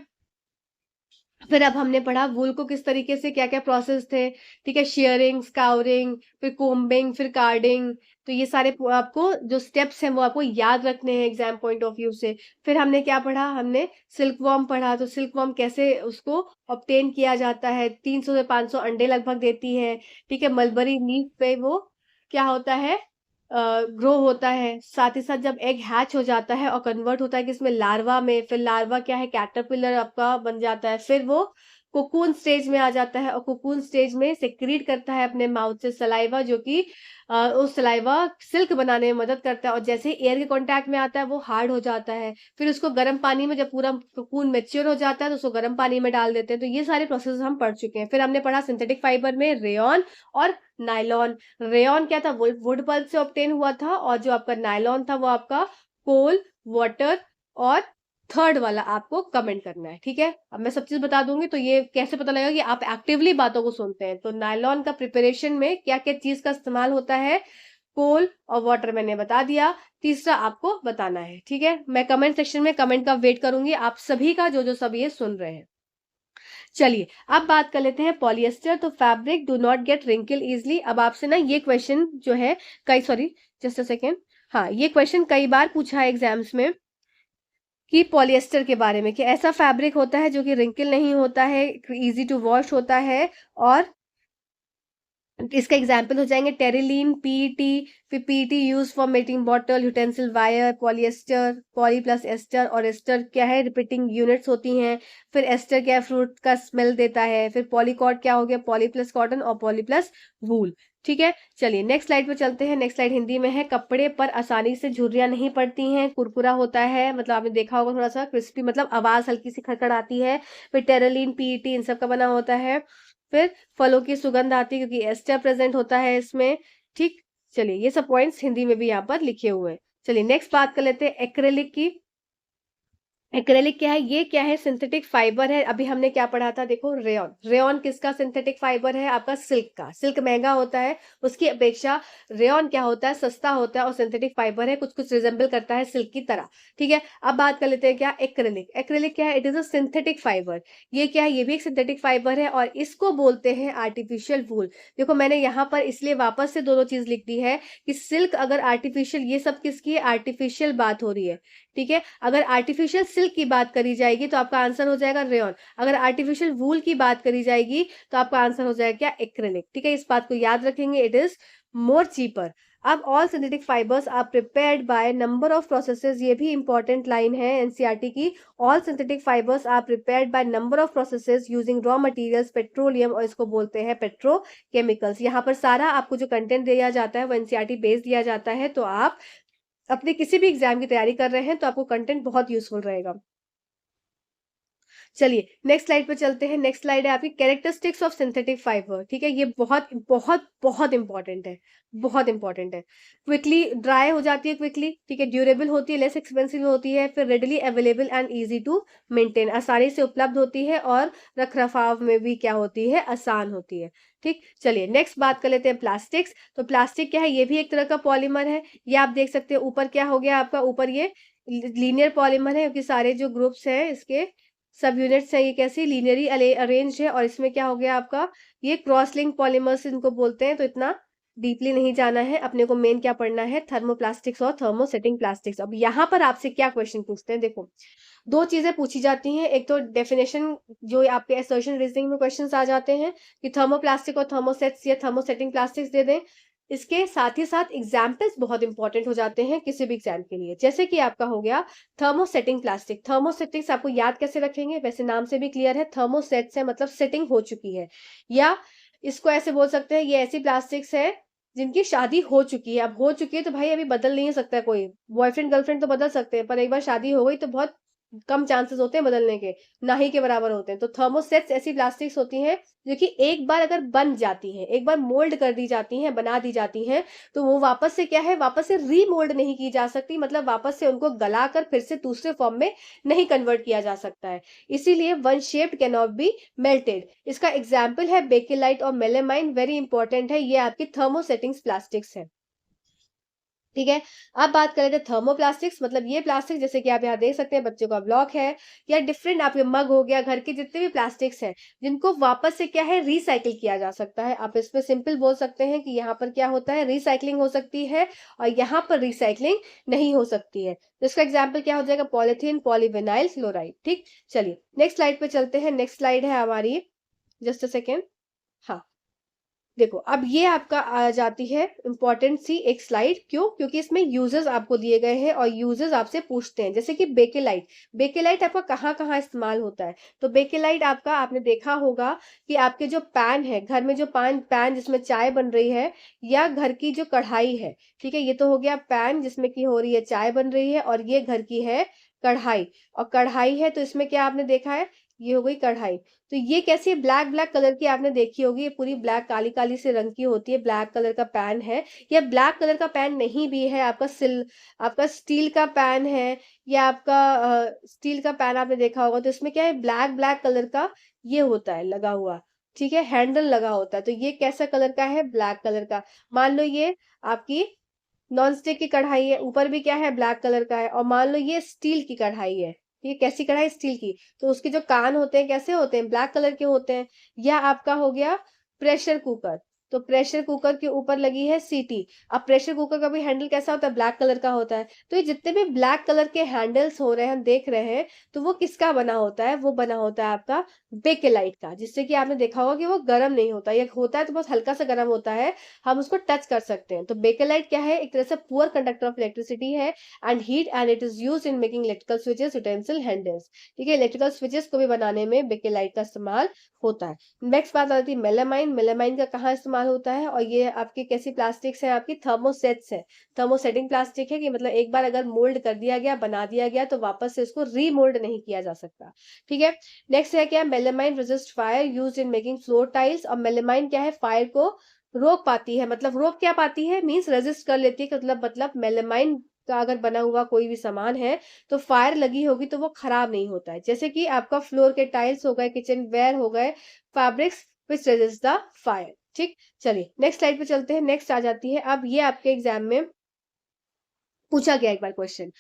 फिर अब हमने पढ़ा वूल को किस तरीके से, क्या क्या प्रोसेस थे। ठीक है, शेयरिंग, स्काउरिंग, फिर कोम्बिंग, फिर कार्डिंग। तो ये सारे आपको जो स्टेप्स हैं वो आपको याद रखने हैं एग्जाम पॉइंट ऑफ व्यू से। फिर हमने क्या पढ़ा, हमने सिल्क वॉर्म पढ़ा। तो सिल्क वॉर्म कैसे उसको ऑब्टेन किया जाता है, 300 से 500 अंडे लगभग देती है। ठीक है, मलबरी लीफ पे वो क्या होता है, ग्रो होता है। साथ ही साथ जब एग हैच हो जाता है और कन्वर्ट होता है किसमें, लार्वा में, फिर लार्वा क्या है, कैटरपिलर आपका बन जाता है। फिर वो कोकून स्टेज में आ जाता है और कोकून स्टेज में सेक्रीट करता है अपने माउथ से सलाइवा, जो कि उस सलाइवा सिल्क बनाने में मदद करता है। और जैसे एयर के कांटेक्ट में आता है वो हार्ड हो जाता है। फिर उसको गर्म पानी में, जब पूरा कोकून मेच्योर हो जाता है तो उसको गर्म पानी में डाल देते हैं। तो ये सारे प्रोसेस हम पढ़ चुके हैं। फिर हमने पढ़ा सिंथेटिक फाइबर में रेयॉन और नायलॉन। रेयॉन क्या था, वुड पल्प से ऑब्टेन हुआ था, और जो आपका नायलॉन था वो आपका कोल, वाटर और थर्ड वाला आपको कमेंट करना है। ठीक है, अब मैं सब चीज बता दूंगी तो ये कैसे पता लगेगा कि आप एक्टिवली बातों को सुनते हैं। तो नायलॉन का प्रिपरेशन में क्या क्या चीज का इस्तेमाल होता है, कोल और वाटर मैंने बता दिया। तीसरा आपको बताना है। ठीक है, मैं कमेंट सेक्शन में कमेंट का वेट करूंगी आप सभी का, जो जो सब ये सुन रहे हैं। चलिए अब बात कर लेते हैं पॉलिएस्टर। तो fabric do not get wrinkle easily. अब आपसे ना ये क्वेश्चन जो है, कई सॉरी जस्ट अ सेकेंड, हाँ ये क्वेश्चन कई बार पूछा है एग्जाम्स में, कि पॉलिएस्टर के बारे में, कि ऐसा फैब्रिक होता है जो कि रिंकल नहीं होता है, इजी टू वॉश होता है, और इसका एग्जाम्पल हो जाएंगे टेरिलीन, पीईटी। फिर PET use for making bottle, utensil, wire, polyester, poly plus ester, और एस्टर क्या है, रिपीटिंग यूनिट्स होती हैं। फिर एस्टर क्या है, फ्रूट का स्मेल देता है। फिर पॉलीकॉट क्या हो गया, पॉली प्लस कॉटन और पॉली प्लस वूल। ठीक है, चलिए नेक्स्ट स्लाइड पे चलते हैं। नेक्स्ट स्लाइड हिंदी में है, कपड़े पर आसानी से झुर्रियां नहीं पड़ती हैं, कुरकुरा होता है, मतलब आपने देखा होगा थोड़ा सा क्रिस्पी, मतलब आवाज हल्की सी खड़खड़ आती है। फिर टेरिलीन, पीईटी इन सब का बना होता है। फिर फलों की सुगंध आती है क्योंकि एस्टर प्रेजेंट होता है इसमें। ठीक, चलिए ये सब पॉइंट्स हिंदी में भी यहाँ पर लिखे हुए हैं। चलिए नेक्स्ट बात कर लेते हैं एक्रेलिक की। एक्रेलिक क्या है, ये क्या है, सिंथेटिक फाइबर है। अभी हमने क्या पढ़ा था, देखो रेयॉन। रेयॉन किसका सिंथेटिक फाइबर है, आपका सिल्क का। सिल्क महंगा होता है, उसकी अपेक्षा रेयॉन क्या होता है, सस्ता होता है और सिंथेटिक फाइबर है, कुछ कुछ रिजेंबल करता है सिल्क की तरह। ठीक है, अब बात कर लेते हैं क्या, एक्रेलिक। एक्रेलिक क्या है, it is a synthetic fibre. ये क्या है, ये भी एक सिंथेटिक फाइबर है और इसको बोलते हैं आर्टिफिशियल वूल। देखो मैंने यहाँ पर इसलिए वापस से दोनों चीज लिख दी है, कि सिल्क अगर आर्टिफिशियल, ये सब किसकी आर्टिफिशियल बात हो रही है। ठीक है, अगर आर्टिफिशियल सिल्क की बात करी जाएगी तो आपका आंसर हो जाएगा रेयॉन। अगर आर्टिफिशियल वूल की बात करी जाएगी तो आपका आंसर हो जाएगा क्या, एक्रेलिक। ठीक है, इस बात को याद रखेंगे, इट इज मोर चीपर। अब all synthetic fibres are prepared by number of processes, ये भी इंपॉर्टेंट लाइन है एनसीईआरटी की। All synthetic fibres are prepared by number of processes using raw materials petroleum, और इसको बोलते हैं पेट्रोकेमिकल्स। यहाँ पर सारा आपको जो कंटेंट दिया जाता है वो एनसीईआरटी बेस्ड दिया जाता है, तो आप अपने किसी भी एग्जाम की तैयारी कर रहे हैं तो आपको कंटेंट बहुत यूजफुल रहेगा। चलिए नेक्स्ट स्लाइड पे चलते हैं। नेक्स्ट स्लाइड है आपकी कैरेक्टरिस्टिक्स ऑफ सिंथेटिक फाइबर। ठीक है, ये बहुत बहुत बहुत इंपॉर्टेंट है, बहुत इंपॉर्टेंट है। क्विकली ड्राई हो जाती है क्विकली, ठीक है, ड्यूरेबल होती है, लेस एक्सपेंसिव होती है, फिर readily available and easy to maintain, आसानी से उपलब्ध होती है, और रख रखाव में भी क्या होती है, आसान होती है। ठीक, चलिए नेक्स्ट बात कर लेते हैं प्लास्टिक्स। तो प्लास्टिक क्या है, ये भी एक तरह का पॉलीमर है। ये आप देख सकते हैं ऊपर क्या हो गया आपका, ऊपर ये लीनियर पॉलीमर है क्योंकि सारे जो ग्रुप्स हैं इसके सब यूनिट्स है, ये कैसी लीनियरली अरेंज है। और इसमें क्या हो गया आपका, ये क्रॉस लिंक पॉलीमर्स इनको बोलते हैं। तो इतना डीपली नहीं जाना है, अपने को मेन क्या पढ़ना है, थर्मोप्लास्टिक्स और थर्मोसेटिंग प्लास्टिक्स। अब यहाँ पर आपसे क्या क्वेश्चन पूछते हैं, देखो दो चीजें पूछी जाती हैं, एक तो डेफिनेशन जो आपके असर्शन रीजनिंग में क्वेश्चंस आ जाते हैं कि थर्मोप्लास्टिक और थर्मोसेट्स या थर्मोसेटिंग प्लास्टिक्स दे दें। इसके साथ ही साथ एग्जाम्पल्स बहुत इंपॉर्टेंट हो जाते हैं किसी भी एग्जाम के लिए। जैसे कि आपका हो गया थर्मोसेटिंग प्लास्टिक। थर्मोसेटिक्स आपको याद कैसे रखेंगे, वैसे नाम से भी क्लियर है, थर्मोसेट्स है मतलब सेटिंग हो चुकी है, या इसको ऐसे बोल सकते हैं ये ऐसी प्लास्टिक्स है जिनकी शादी हो चुकी है। अब हो चुकी है तो भाई अभी बदल नहीं सकता है कोई, बॉयफ्रेंड गर्लफ्रेंड तो बदल सकते हैं, पर एक बार शादी हो गई तो बहुत कम चांसेस होते हैं बदलने के, ना ही के बराबर होते हैं। तो थर्मोसेट्स ऐसी प्लास्टिक्स होती हैं जो कि एक बार अगर बन जाती हैं, एक बार मोल्ड कर दी जाती हैं, बना दी जाती हैं, तो वो वापस से क्या है, वापस से रीमोल्ड नहीं की जा सकती, मतलब वापस से उनको गलाकर फिर से दूसरे फॉर्म में नहीं कन्वर्ट किया जा सकता है। इसीलिए one shaped can not be melted. इसका एग्जाम्पल है बेकेलाइट और मेलेमाइन, वेरी इंपॉर्टेंट है, ये आपकी थर्मोसेटिंग्स प्लास्टिक्स है। ठीक है, अब बात करें तो थर्मोप्लास्टिक्स, मतलब ये प्लास्टिक जैसे कि आप यहाँ देख सकते हैं, बच्चों का ब्लॉक है या डिफरेंट आपके मग हो गया, घर के जितने भी प्लास्टिक्स हैं जिनको वापस से क्या है रिसाइकिल किया जा सकता है। आप इसमें सिंपल बोल सकते हैं कि यहाँ पर क्या होता है, रिसाइकलिंग हो सकती है और यहाँ पर रिसाइकलिंग नहीं हो सकती है। तो इसका एग्जाम्पल क्या हो जाएगा, पॉलिथीन, पॉलीविनाइल क्लोराइड। ठीक, चलिए नेक्स्ट स्लाइड पे चलते हैं। नेक्स्ट स्लाइड है हमारी, जस्ट अ सेकेंड। हाँ, देखो अब ये आपका आ जाती है इंपॉर्टेंट सी एक स्लाइड, क्यों, क्योंकि इसमें यूजर्स आपको दिए गए हैं और यूजर्स आपसे पूछते हैं। जैसे कि बेकेलाइट, बेकेलाइट आपका कहाँ कहाँ इस्तेमाल होता है, तो बेकेलाइट आपका आपने देखा होगा कि आपके जो पैन है, घर में जो पैन पैन जिसमें चाय बन रही है, या घर की जो कढ़ाई है, ठीक है, ये तो हो गया पैन जिसमें की हो रही है चाय बन रही है, और ये घर की है कढ़ाई, और कढ़ाई है तो इसमें क्या आपने देखा है, ये हो गई कढ़ाई। तो ये कैसी ब्लैक ब्लैक कलर की आपने देखी होगी, ये पूरी ब्लैक काली काली से रंग की होती है, ब्लैक कलर का पैन है। या ब्लैक कलर का पैन नहीं भी है, आपका स्टील का पैन है, या आपका स्टील का पैन आपने देखा होगा, तो इसमें क्या है, ब्लैक ब्लैक कलर का ये होता है लगा हुआ, ठीक है, हैंडल लगा होता है। तो ये कैसा कलर का है, ब्लैक कलर का। मान लो ये आपकी नॉन स्टिक की कढ़ाई है, ऊपर भी क्या है, ब्लैक कलर का है, और मान लो ये स्टील की कढ़ाई है, ये कैसी कढ़ाई, स्टील की, तो उसके जो कान होते हैं कैसे होते हैं, ब्लैक कलर के होते हैं। या आपका हो गया प्रेशर कुकर, तो प्रेशर कुकर के ऊपर लगी है सीटी। अब प्रेशर कुकर का भी हैंडल कैसा होता है, ब्लैक कलर का होता है। तो ये जितने भी ब्लैक कलर के हैंडल्स हो रहे हैं, हम देख रहे हैं, तो वो किसका बना होता है, वो बना होता है आपका बेकेलाइट का, जिससे कि आपने देखा होगा कि वो गर्म नहीं होता, या होता है तो बहुत हल्का सा गर्म होता है, हम उसको टच कर सकते हैं। तो बेकेलाइट क्या है, एक तरह से पुअर कंडक्टर ऑफ इलेक्ट्रिसिटी है and heat, and it is used in making electrical switches, utensil, handles. ठीक है, इलेक्ट्रिकल स्विचेस को भी बनाने में बेकेलाइट का इस्तेमाल होता है। नेक्स्ट बात आती है मेलामाइन। मेलामाइन का कहाँ इस्तेमाल होता है, और ये आपकी कैसी प्लास्टिक्स है, आपकी थर्मोसेट्स है, थर्मोसेटिंग प्लास्टिक है, कि मतलब एक बार अगर मोल्ड कर दिया गया, बना दिया गया, तो वापस से उसको रीमोल्ड नहीं किया जा सकता। ठीक है, नेक्स्ट है क्या, melamine resist fire, used in making floor tiles. और मेलामाइन क्या है, फायर को रोक पाती है, मतलब रोक क्या पाती है, मींस रेजिस्ट कर लेती है, मतलब मेलामाइन का अगर बना हुआ कोई भी सामान है तो फायर लगी होगी तो वो खराब नहीं होता है। जैसे कि आपका फ्लोर के टाइल्स हो गए, किचन वेयर हो गए, fabrics which resist the fire. ठीक, चलिए नेक्स्ट स्लाइड पे चलते हैं। नेक्स्ट आ जाती है, अब ये आपके एग्जाम में पूछा गया एक बार क्वेश्चन,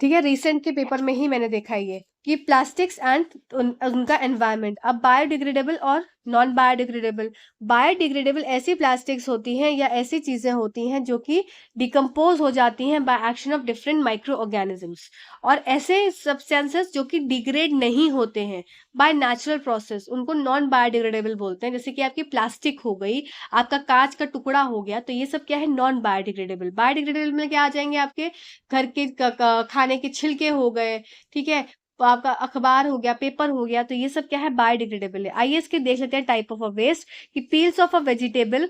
ठीक है, रिसेंट के पेपर में ही मैंने देखा है ये, कि प्लास्टिक्स एंड उनका एनवायरनमेंट। अब बायोडिग्रेडेबल और नॉन बायोडिग्रेडेबल। बायोडिग्रेडेबल ऐसी प्लास्टिक्स होती हैं या ऐसी चीजें होती हैं जो कि डिकम्पोज हो जाती हैं by action of different micro organisms, और ऐसे सब्सटेंसेस जो कि डिग्रेड नहीं होते हैं बाय नेचुरल प्रोसेस, उनको नॉन बायोडिग्रेडेबल बोलते हैं। जैसे कि आपकी प्लास्टिक हो गई, आपका कांच का टुकड़ा हो गया, तो ये सब क्या है, नॉन बायोडिग्रेडेबल। बायोडिग्रेडेबल में क्या आ जाएंगे, आपके घर के खाने के छिलके हो गए, ठीक है, तो आपका अखबार हो गया, पेपर हो गया, तो ये सब क्या है, बायोडिग्रेडेबल है। आइए इसके देख लेते हैं टाइप ऑफ अ वेस्ट, कि peels of a vegetable,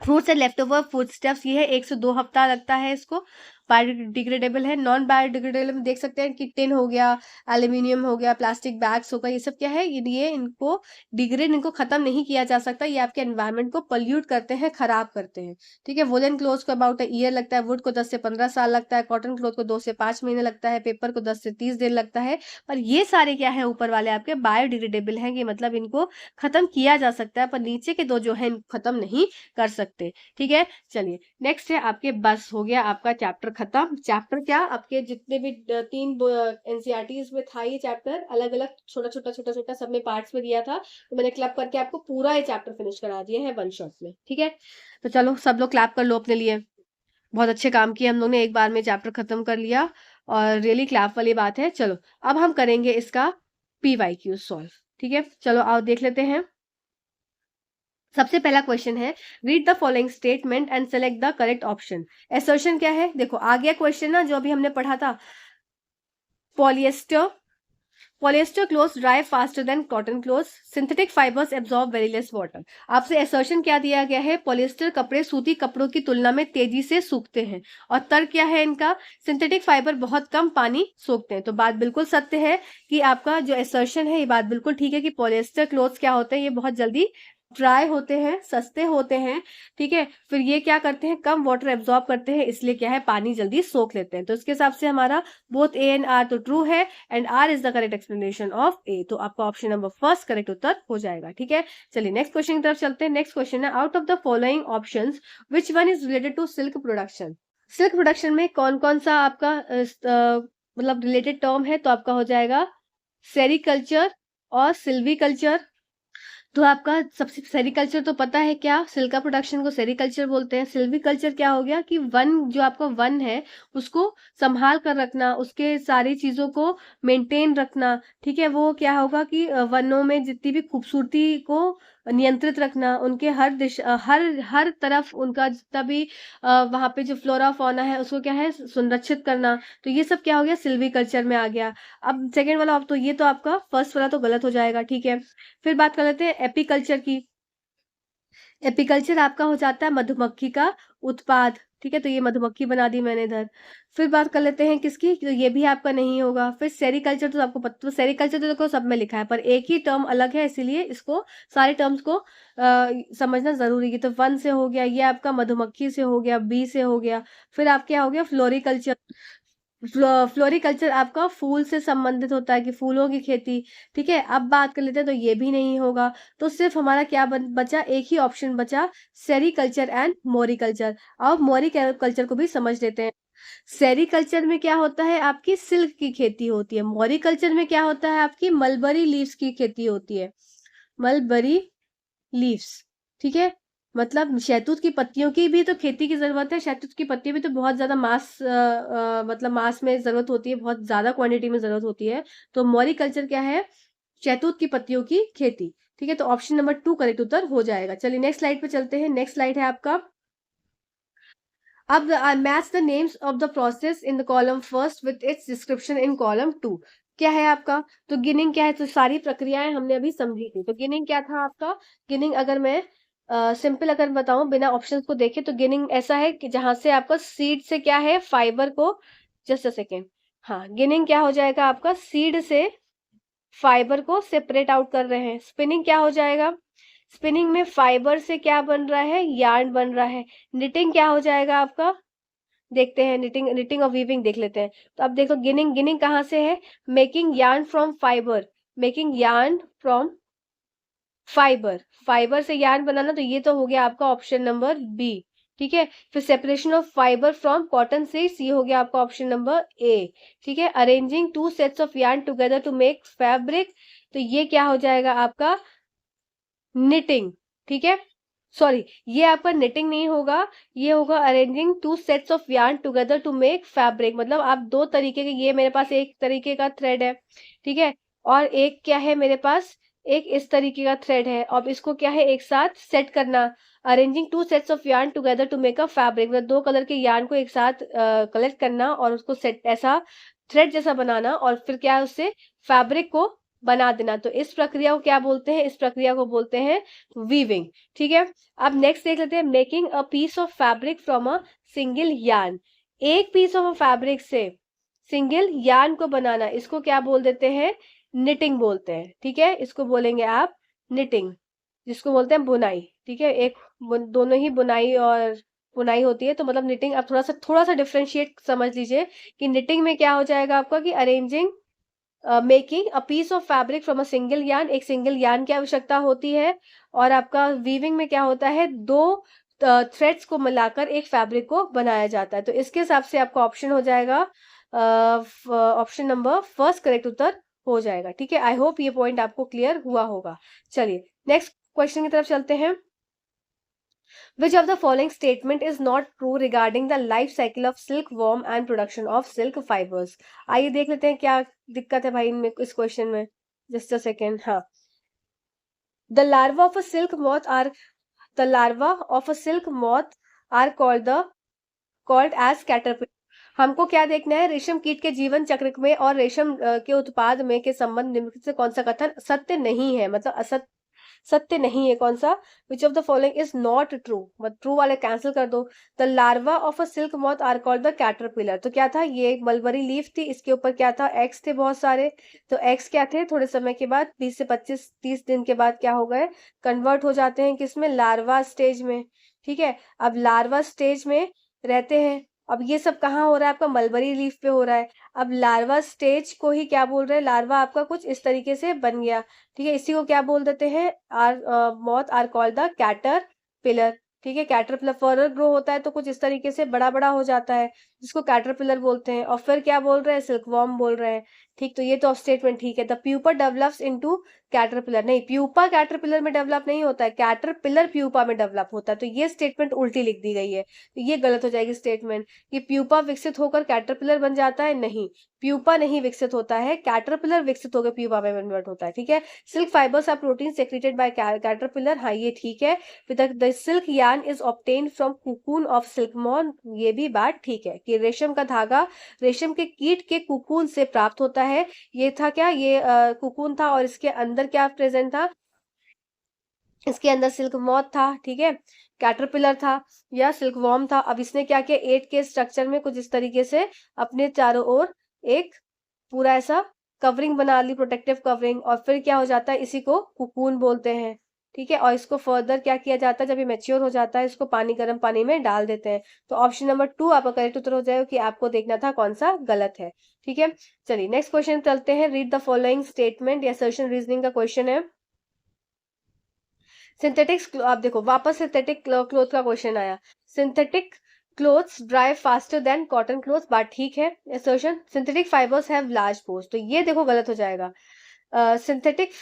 fruits and left over food stuffs, ये है 1 से 2 हफ्ता लगता है इसको, बायोडिग्रेडेबल है। नॉन बायोडिग्रेडेबल में देख सकते हैं कि टिन हो गया, एल्यूमिनियम हो गया, प्लास्टिक बैग्स हो गया, ये सब क्या है, ये इनको डिग्रेड, इनको खत्म नहीं किया जा सकता, ये आपके एनवायरमेंट को पल्यूट करते हैं, खराब करते हैं। ठीक है, वुलन क्लोथ को अबाउट ईयर लगता है, वुड को 10 से 15 साल लगता है, कॉटन क्लोथ को 2 से 5 महीने लगता है, पेपर को 10 से 30 दिन लगता है। पर ये सारे क्या है, ऊपर वाले आपके बायोडिग्रेडेबल हैं, कि मतलब इनको खत्म किया जा सकता है, पर नीचे के दो जो है खत्म नहीं कर सकते। ठीक है, चलिए नेक्स्ट है आपके बस, हो गया आपका चैप्टर खत्म चैप्टर। क्या आपके जितने भी 3 एनसीईआरटीज में था ये चैप्टर, अलग अलग छोटा छोटा सब में पार्ट्स में दिया था, तो मैंने क्लैप करके आपको पूरा ये चैप्टर फिनिश करा दिया है 1 शॉट में। ठीक है, तो चलो सब लोग क्लैप कर लो अपने लिए। बहुत अच्छे काम किए हम लोग ने, एक बार में चैप्टर खत्म कर लिया और रियली क्लैप वाली बात है। चलो अब हम करेंगे इसका PYQ सॉल्व। ठीक है, चलो आओ देख लेते हैं। सबसे पहला क्वेश्चन है, read the following statement and select the correct option. Assertion क्या है, देखो आ गया क्वेश्चन ना जो अभी हमने पढ़ा था, polyester polyester clothes dry faster than cotton clothes, synthetic fibres absorb very less water. आपसे असर्शन क्या दिया गया है, पॉलिएस्टर कपड़े सूती कपड़ों की तुलना में तेजी से सूखते हैं, और तर्क क्या है इनका, सिंथेटिक फाइबर बहुत कम पानी सोखते हैं। तो बात बिल्कुल सत्य है कि आपका जो असर्शन है ये बात बिल्कुल ठीक है कि पॉलिएस्टर क्लोथ्स क्या होते हैं, ये बहुत जल्दी ड्राई होते हैं, सस्ते होते हैं। ठीक है, फिर ये क्या करते हैं, कम वाटर एब्जॉर्ब करते हैं, इसलिए क्या है पानी जल्दी सोख लेते हैं। तो इसके हिसाब से हमारा बोथ ए एंड आर तो ट्रू है, and R is the correct explanation of A. तो आपका ऑप्शन नंबर फर्स्ट करेक्ट उत्तर हो जाएगा। ठीक है, चलिए नेक्स्ट क्वेश्चन की तरफ चलते हैं। नेक्स्ट क्वेश्चन है, out of the following options which one is related to silk production. Silk production में कौन कौन सा आपका मतलब रिलेटेड टर्म है, तो आपका हो जाएगा सेरिकल्चर और सिल्वीकल्चर। तो आपका सबसे सेरिकल्चर तो पता है क्या, सिल्क प्रोडक्शन को सेरिकल्चर बोलते हैं। सिल्वीकल्चर क्या हो गया कि वन, जो आपका वन है उसको संभाल कर रखना, उसके सारी चीजों को मेंटेन रखना। ठीक है, वो क्या होगा कि वनों में जितनी भी खूबसूरती को नियंत्रित रखना, उनके हर दिशा हर हर तरफ उनका जितना भी वहां पे जो फ्लोरा फौना है उसको क्या है संरक्षित करना। तो ये सब क्या हो गया, सिल्वीकल्चर में आ गया। अब सेकेंड वाला, अब तो ये तो आपका फर्स्ट वाला तो गलत हो जाएगा। ठीक है, फिर बात कर लेते हैं एपीकल्चर की। एपीकल्चर आपका हो जाता है मधुमक्खी का उत्पाद। ठीक है, तो ये मधुमक्खी बना दी मैंने इधर। फिर बात कर लेते हैं किसकी, तो ये भी आपका नहीं होगा। फिर सेरिकल्चर तो आपको पता, तो सेरिकल्चर तो देखो सब में लिखा है, पर एक ही टर्म अलग है, इसीलिए इसको सारे टर्म्स को समझना जरूरी है। तो वन से हो गया, ये आपका मधुमक्खी से हो गया, बी से हो गया। फिर आप क्या हो गया, फ्लोरिकल्चर। फ्लोरिकल्चर आपका फूल से संबंधित होता है कि फूलों की खेती। ठीक है, अब बात कर लेते हैं, तो ये भी नहीं होगा। तो सिर्फ हमारा क्या बचा, एक ही ऑप्शन बचा, सेरिकल्चर एंड मोरिकल्चर। अब मोरिकल्चर को भी समझ लेते हैं। सेरिकल्चर में क्या होता है, आपकी सिल्क की खेती होती है। मोरिकल्चर में क्या होता है, आपकी मलबरी लीव्स की खेती होती है, मलबरी लीव्स। ठीक है, मतलब शहतूत की पत्तियों की भी तो खेती की जरूरत है, शहतूत की पत्तियों भी तो बहुत ज्यादा मतलब मास में जरूरत होती है, बहुत ज्यादा क्वांटिटी में जरूरत होती है। तो मॉरिकल्चर क्या है, शहतूत की पत्तियों की खेती। ठीक है, तो ऑप्शन नंबर 2 करेक्ट उत्तर हो जाएगा। चलिए नेक्स्ट स्लाइड पे चलते हैं। नेक्स्ट स्लाइड है आपका, अब match the names of the process in the column first with its description in column 2। क्या है आपका, तो गिनिंग क्या है, तो सारी प्रक्रियाएं हमने अभी समझी थी। तो गिनिंग क्या था आपका, गिनिंग अगर मैं सिंपल अगर बताऊं बिना ऑप्शंस को देखे, तो गिनिंग ऐसा है कि जहां से आपका सीड से क्या है फाइबर को, जस्ट अ सेकेंड, हाँ गिनिंग क्या हो जाएगा आपका, सीड से फाइबर को सेपरेट आउट कर रहे हैं। स्पिनिंग क्या हो जाएगा, स्पिनिंग में फाइबर से क्या बन रहा है, यार्न बन रहा है। निटिंग क्या हो जाएगा आपका, देखते हैं, निटिंग निटिंग और वीविंग देख लेते हैं। तो अब देखो गिनिंग, गिनिंग कहाँ से है, making yarn from fibre, making yarn from fibre, fibre से यार्न बनाना, तो ये तो हो गया आपका ऑप्शन नंबर बी। ठीक है, फिर separation of fibre from cotton seeds, ये हो गया आपका ऑप्शन नंबर ए। ठीक है, arranging 2 sets of yarn together to make fabric, तो ये क्या हो जाएगा आपका निटिंग। ठीक है, सॉरी ये आपका निटिंग नहीं होगा, ये होगा arranging 2 sets of yarn together to make fabric. मतलब आप दो तरीके के, ये मेरे पास एक तरीके का थ्रेड है, ठीक है, और एक क्या है मेरे पास, एक इस तरीके का थ्रेड है, और इसको क्या है एक साथ सेट करना। Arranging 2 sets of yarn together to make a fabric, मतलब 2 कलर के यार्न को एक साथ कलेक्ट करना और उसको सेट ऐसा थ्रेड जैसा बनाना, और फिर क्या है उससे फैब्रिक को बना देना। तो इस प्रक्रिया को क्या बोलते हैं, इस प्रक्रिया को बोलते हैं वीविंग। ठीक है, अब नेक्स्ट देख लेते हैं, making a piece of fabric from a single yarn. एक पीस ऑफ फैब्रिक से सिंगल यार्न को बनाना, इसको क्या बोल देते हैं, निटिंग बोलते हैं। ठीक है, इसको बोलेंगे आप निटिंग, जिसको बोलते हैं बुनाई। ठीक है, एक दोनों ही बुनाई और बुनाई होती है, तो मतलब निटिंग। आप थोड़ा सा डिफ्रेंशिएट समझ लीजिए कि निटिंग में क्या हो जाएगा आपका कि arranging making a piece of fabric from a single yarn, एक सिंगल यार्न की आवश्यकता होती है। और आपका वीविंग में क्या होता है, दो थ्रेड्स को मिलाकर एक फैब्रिक को बनाया जाता है। तो इसके हिसाब से आपका ऑप्शन हो जाएगा ऑप्शन नंबर फर्स्ट करेक्ट उत्तर हो जाएगा। ठीक है, आई होप ये पॉइंट आपको क्लियर हुआ होगा। चलिए नेक्स्ट क्वेश्चन की तरफ चलते हैं। Which of the following statement is not true regarding the life cycle of silkworm and production of silk fibers? आइए देख लेते हैं क्या दिक्कत है भाई इनमें, इस क्वेश्चन में। Just a second. हाँ, the larva of a silk moth are the larva of a silk moth are called as caterpillar। हमको क्या देखना है, रेशम कीट के जीवन चक्र में और रेशम के उत्पाद में के संबंध निम्नलिखित से कौन सा कथन सत्य नहीं है, मतलब असत्य, सत्य नहीं है। कौन सा, which of the following is not true, मतलब ट्रू वाले कैंसिल कर दो। The larva of a silk moth are called the caterpillar. तो क्या था, ये एक मलबरी लीफ थी, इसके ऊपर क्या था, एग्स थे बहुत सारे। तो एग्स क्या थे, थोड़े समय के बाद 20 से 25-30 दिन के बाद क्या हो गए, कन्वर्ट हो जाते हैं किसमें, लार्वा स्टेज में। ठीक है, अब लार्वा स्टेज में रहते हैं। अब ये सब कहाँ हो रहा है, आपका मलबरी लीफ पे हो रहा है। अब लार्वा स्टेज को ही क्या बोल रहे हैं, लार्वा आपका कुछ इस तरीके से बन गया। ठीक है, इसी को क्या बोल देते हैं, are moth are called the caterpillar. ठीक है, कैटरपिलर फर्दर ग्रो होता है तो कुछ इस तरीके से बड़ा बड़ा हो जाता है, जिसको कैटरपिलर बोलते हैं। और फिर क्या बोल रहे हैं, सिल्कवॉर्म बोल रहे हैं। ठीक, तो ये तो स्टेटमेंट ठीक है। The pupa develops into caterpillar, नहीं, प्यूपा कैटरपिलर में डेवलप नहीं होता है, कैटरपिलर प्यूपा में डेवलप होता है। तो ये स्टेटमेंट उल्टी लिख दी गई है, तो ये गलत हो जाएगी स्टेटमेंट कि प्यूपा विकसित होकर कैटरपिलर बन जाता है। नहीं, प्यूपा नहीं विकसित होता है, कैटरपिलर विकसित होकर प्यूपा में कन्वर्ट होता है। ठीक है, silk fibres are protein secreted by caterpillar, हाँ ये ठीक है। The silk yarn is obtained from cocoon of silkworm, ये भी बात ठीक है कि रेशम का धागा रेशम के कीट के कुकून से प्राप्त होता है। ये था क्या, ये कुकून था और इसके अंदर क्या प्रेजेंट था, इसके अंदर सिल्क मॉथ था। ठीक है, कैटरपिलर था या सिल्क वॉर्म था। अब इसने क्या किया, 8 के स्ट्रक्चर में कुछ इस तरीके से अपने चारों ओर एक पूरा ऐसा कवरिंग बना ली, प्रोटेक्टिव कवरिंग, और फिर क्या हो जाता है, इसी को कुकून बोलते हैं। ठीक है, और इसको फर्दर क्या किया जाता है, जब ये मैच्योर हो जाता है इसको गर्म पानी में डाल देते हैं। तो ऑप्शन नंबर 2 आपका करेक्ट उत्तर हो जाएगा कि आपको देखना था कौन सा गलत है। ठीक है, चलिए नेक्स्ट क्वेश्चन चलते हैं। रीड द फॉलोइंग स्टेटमेंट, या असर्शन रीजनिंग का क्वेश्चन है। सिंथेटिक्स, आप देखो वापस सिंथेटिक क्लोथ का क्वेश्चन आया। Synthetic clothes dry faster than cotton cloth, बात ठीक है। Assertion, synthetic fibres have large pores, तो ये देखो गलत हो जाएगा। Synthetic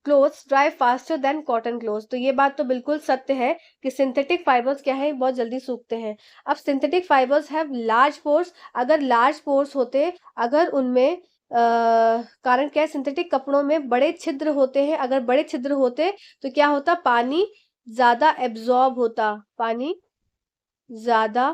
clothes dry faster than cotton clothes, तो ये बात तो बिल्कुल सत्य है कि सिंथेटिक फाइबर्स क्या है, बहुत जल्दी सूखते हैं। अब synthetic fibres have large pores, अगर लार्ज पोर्स होते, अगर उनमें कारण क्या है, सिंथेटिक कपड़ों में बड़े छिद्र होते हैं, अगर बड़े छिद्र होते तो क्या होता, पानी ज्यादा एब्जॉर्ब होता, पानी ज्यादा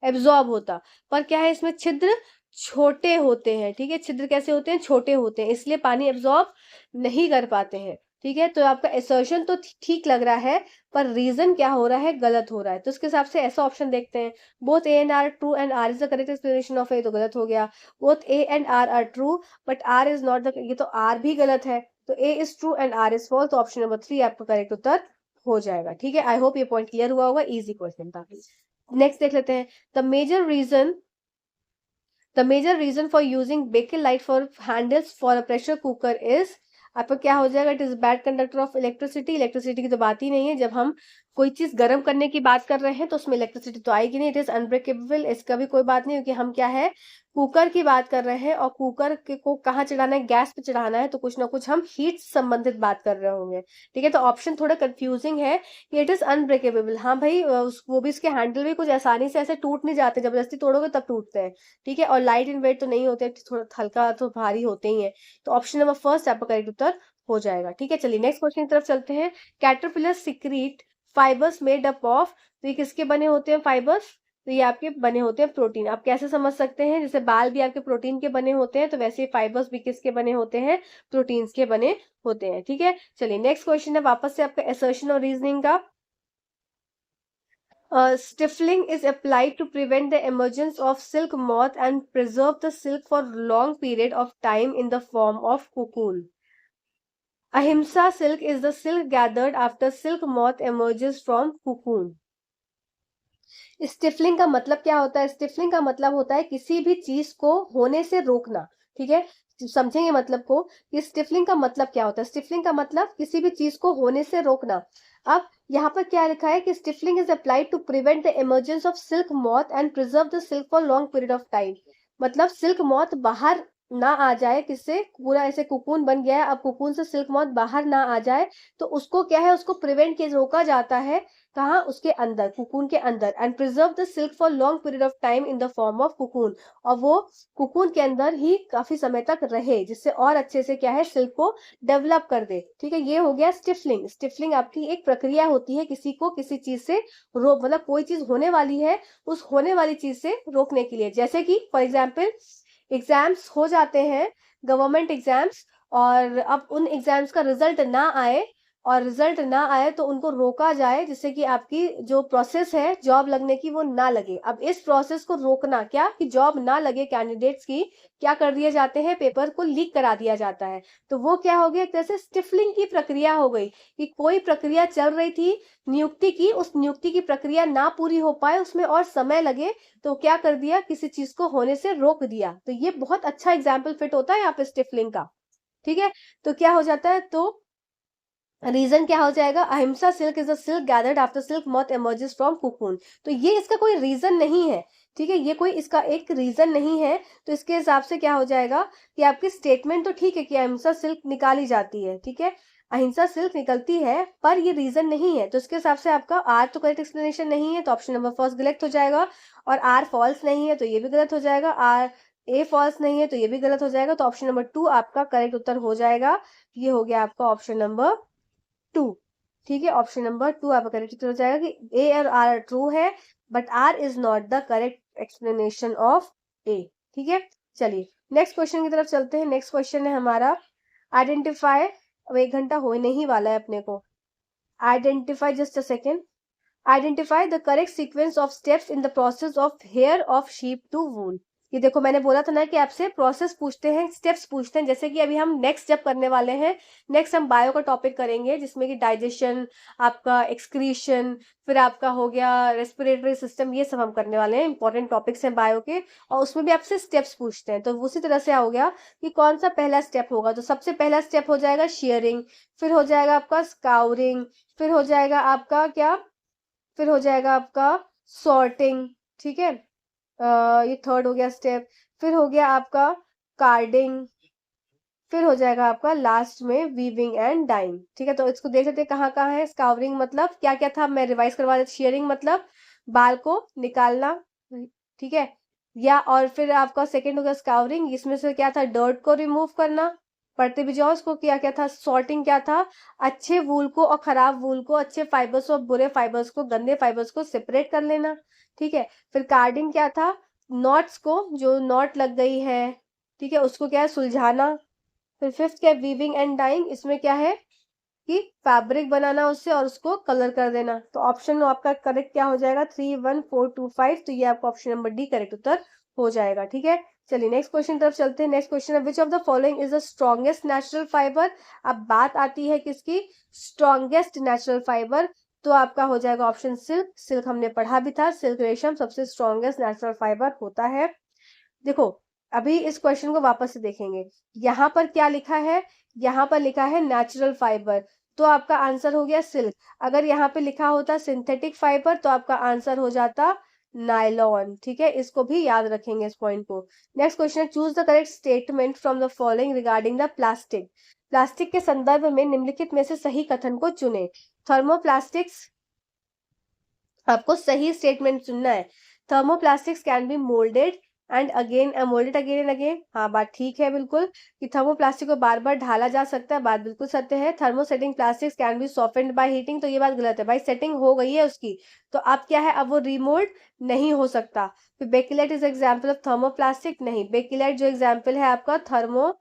एब्जॉर्ब होता। पर क्या है, इसमें छिद्र छोटे होते हैं। ठीक है, छिद्र कैसे होते हैं, छोटे होते हैं, इसलिए पानी एब्जॉर्ब नहीं कर पाते हैं। ठीक है, तो आपका असर्शन तो ठीक लग रहा है, पर रीजन क्या हो रहा है, गलत हो रहा है। तो उसके हिसाब से ऐसा ऑप्शन देखते हैं, both A and R true and R is the correct explanation of A, तो गलत हो गया। Both A and R true but R is not the, ये तो आर भी गलत है। तो A is true and R is false, तो ऑप्शन नंबर 3 आपका करेक्ट उत्तर हो जाएगा। ठीक है, आई होप ये पॉइंट क्लियर हुआ होगा, इजी क्वेश्चन था। नेक्स्ट देख लेते हैं। The major reason for using bakelite for handles for a pressure cooker is, आपका क्या हो जाएगा, it is bad conductor of electricity. Electricity की तो बात ही नहीं है, जब हम कोई चीज गर्म करने की बात कर रहे हैं तो उसमें इलेक्ट्रिसिटी तो आएगी नहीं। इट इज अनब्रेकेबल, इसका भी कोई बात नहीं, क्योंकि हम क्या है, कुकर की बात कर रहे हैं, और कुकर को कहाँ चढ़ाना है, गैस पे चढ़ाना है, तो कुछ ना कुछ हम हीट संबंधित बात कर रहे होंगे। ठीक है, तो ऑप्शन थोड़ा कंफ्यूजिंग है कि इट इज अनब्रेकेबल। हाँ भाई, वो भी उसके हैंडल भी कुछ आसानी से ऐसे टूट नहीं जाते, जबरदस्ती तोड़ोगे तब टूटते हैं। ठीक है, और लाइट इन वेट तो नहीं होते, थोड़ा हल्का तो भारी होते ही है। तो ऑप्शन नंबर फर्स्ट आपका करेक्ट उत्तर हो जाएगा। ठीक है, चलिए नेक्स्ट क्वेश्चन की तरफ चलते हैं। Caterpillar secrete fibres made up of, तो ये किसके बने होते हैं फाइबर्स, तो ये आपके बने होते हैं प्रोटीन। आप कैसे समझ सकते हैं, जैसे बाल भी आपके प्रोटीन के बने होते हैं, तो वैसे फाइबर्स भी किसके बने होते हैं, प्रोटीन्स के बने होते हैं। ठीक है, चलिए नेक्स्ट क्वेश्चन है वापस से आपका असर्शन और रीजनिंग का। Stifling is applied to prevent the emergence of silk moth and preserve the silk for long period of time in the form of cocoon. Ahimsa silk is the silk gathered after silk moth emerges from cocoon. Stifling का मतलब क्या होता है, stifling का मतलब होता है किसी भी चीज को होने से रोकना। ठीक है, समझेंगे मतलब को कि स्टिफलिंग का मतलब क्या होता है। स्टिफलिंग का मतलब किसी भी चीज को होने से रोकना। अब यहाँ पर क्या लिखा है कि stifling is applied to prevent the emergence of silk moth and preserve the silk for long period of time. मतलब सिल्क मॉथ बाहर ना आ जाए, किससे, पूरा ऐसे कुकून बन गया है, अब कुकून से सिल्क मॉथ बाहर ना आ जाए, तो उसको क्या है, उसको प्रिवेंट के रोका जाता है, कहाँ, उसके अंदर, कुकून के अंदर। And preserve the silk for long period of time in the form of cocoon, और वो कुकून के अंदर ही काफी समय तक रहे, जिससे और अच्छे से क्या है, सिल्क को डेवलप कर दे। ठीक है, ये हो गया स्टिफलिंग। स्टिफलिंग आपकी एक प्रक्रिया होती है किसी को किसी चीज से रोक, मतलब कोई चीज होने वाली है, उस होने वाली चीज से रोकने के लिए। जैसे कि फॉर एग्जाम्पल एग्जाम्स हो जाते हैं, गवर्नमेंट एग्जाम्स, और अब उन एग्जाम्स का रिजल्ट ना आए, और रिजल्ट ना आए तो उनको रोका जाए, जिससे कि आपकी जो प्रोसेस है जॉब लगने की वो ना लगे। अब इस प्रोसेस को रोकना, क्या कि जॉब ना लगे कैंडिडेट्स की, क्या कर दिए जाते हैं, पेपर को लीक करा दिया जाता है। तो वो क्या हो गया, एक तरह से स्टिफलिंग की प्रक्रिया हो गई, कि कोई प्रक्रिया चल रही थी नियुक्ति की, उस नियुक्ति की प्रक्रिया ना पूरी हो पाए, उसमें और समय लगे, तो क्या कर दिया, किसी चीज को होने से रोक दिया। तो ये बहुत अच्छा एग्जाम्पल फिट होता है यहाँ पे स्टिफलिंग का। ठीक है, तो क्या हो जाता है, तो रीजन क्या हो जाएगा, अहिंसा silk is a silk gathered after silk moth emerges from cocoon. तो ये इसका कोई रीजन नहीं है, ठीक है, ये कोई इसका एक रीजन नहीं है। तो इसके हिसाब से क्या हो जाएगा कि आपकी स्टेटमेंट तो ठीक है कि अहिंसा सिल्क निकाली जाती है, ठीक है, अहिंसा सिल्क निकलती है, पर ये रीजन नहीं है। तो इसके हिसाब से आपका आर तो करेक्ट एक्सप्लेनेशन नहीं है, तो ऑप्शन नंबर फर्स्ट गलत हो जाएगा। और आर फॉल्स नहीं है तो ये भी गलत हो जाएगा। आर ए फॉल्स नहीं है तो ये भी गलत हो जाएगा। तो ऑप्शन नंबर 2 आपका करेक्ट उत्तर हो जाएगा। ये हो गया आपका ऑप्शन नंबर 2। ठीक है, ऑप्शन नंबर 2 आपका करेक्ट उत्तर हो जाएगा कि ए और आर ट्रू है, but R is not the correct explanation of A. ठीक है, चलिए नेक्स्ट क्वेश्चन की तरफ चलते हैं। नेक्स्ट क्वेश्चन है हमारा आइडेंटिफाई, अब 1 घंटा होने ही वाला है अपने को। Identify, just a second, identify the correct sequence of steps in the process of hair of sheep to wool. ये देखो मैंने बोला था ना कि आपसे प्रोसेस पूछते हैं, स्टेप्स पूछते हैं। जैसे कि अभी हम नेक्स्ट जब करने वाले हैं, नेक्स्ट हम बायो का टॉपिक करेंगे, जिसमें कि डाइजेशन, आपका एक्सक्रीशन, फिर आपका हो गया रेस्पिरेटरी सिस्टम, ये सब हम करने वाले हैं, इंपॉर्टेंट टॉपिक्स हैं बायो के। और उसमें भी आपसे स्टेप्स पूछते हैं, तो उसी तरह से हो गया कि कौन सा पहला स्टेप होगा। तो सबसे पहला स्टेप हो जाएगा शेयरिंग, फिर हो जाएगा आपका स्काउरिंग, फिर हो जाएगा आपका क्या, फिर हो जाएगा आपका सॉर्टिंग। ठीक है, ये थर्ड हो गया स्टेप। फिर हो गया आपका कार्डिंग, फिर हो जाएगा आपका लास्ट में वीविंग एंड डाइंग। ठीक है, तो इसको देख सकते हैं कहाँ कहाँ है। स्काउरिंग मतलब क्या क्या था, मैं रिवाइज करवा देती। शेयरिंग मतलब बाल को निकालना, ठीक है, या और फिर आपका सेकंड हो गया स्काउरिंग, इसमें से क्या था, डर्ट को रिमूव करना, पढ़ते भी जाओ उसको। क्या क्या था, सॉर्टिंग क्या था, अच्छे वूल को और खराब वूल को, अच्छे फाइबर्स और बुरे फाइबर्स को, गंदे फाइबर्स को सेपरेट कर लेना। ठीक है, फिर कार्डिंग क्या था, नॉट्स को, जो नॉट लग गई है, ठीक है, उसको क्या है, सुलझाना। फिर फिफ्थ क्या है, वीविंग एंड डाइंग, इसमें क्या है कि फैब्रिक बनाना उससे और उसको कलर कर देना। तो ऑप्शन आपका करेक्ट क्या हो जाएगा, 31425। तो ये आपका ऑप्शन नंबर डी करेक्ट उत्तर हो जाएगा। ठीक है, चलिए नेक्स्ट क्वेश्चन तरफ चलते हैं। नेक्स्ट क्वेश्चन है विच of the following is the strongest natural fibre. अब बात आती है किसकी, स्ट्रॉन्गेस्ट नेचुरल फाइबर। तो आपका हो जाएगा ऑप्शन सिल्क। सिल्क हमने पढ़ा भी था, सिल्क रेशम सबसे स्ट्रॉन्गेस्ट नेचुरल फाइबर होता है। देखो अभी इस क्वेश्चन को वापस से देखेंगे, यहाँ पर क्या लिखा है, यहाँ पर लिखा है नेचुरल फाइबर, तो आपका आंसर हो गया सिल्क। अगर यहाँ पे लिखा होता सिंथेटिक फाइबर तो आपका आंसर हो जाता नायलॉन। ठीक है, इसको भी याद रखेंगे इस पॉइंट को। Next question, choose the correct statement from the following regarding the plastic. Plastic के संदर्भ में निम्नलिखित में से सही कथन को चुने। थर्मोप्लास्टिक्स, आपको सही स्टेटमेंट चुनना है। Thermoplastics can be moulded and again moulded again and again. हाँ, बात ठीक है बिल्कुल, कि थर्मोप्लास्टिक को बार बार ढाला जा सकता है, बात बिल्कुल सत्य है। Thermosetting plastics can be softened by heating, तो ये बात गलत है भाई, सेटिंग हो गई है उसकी, तो अब क्या है, अब वो रिमोल्ड नहीं हो सकता। फिर bakelite is example of thermoplastic, नहीं, बेकिलेट जो एग्जाम्पल है आपका थर्मो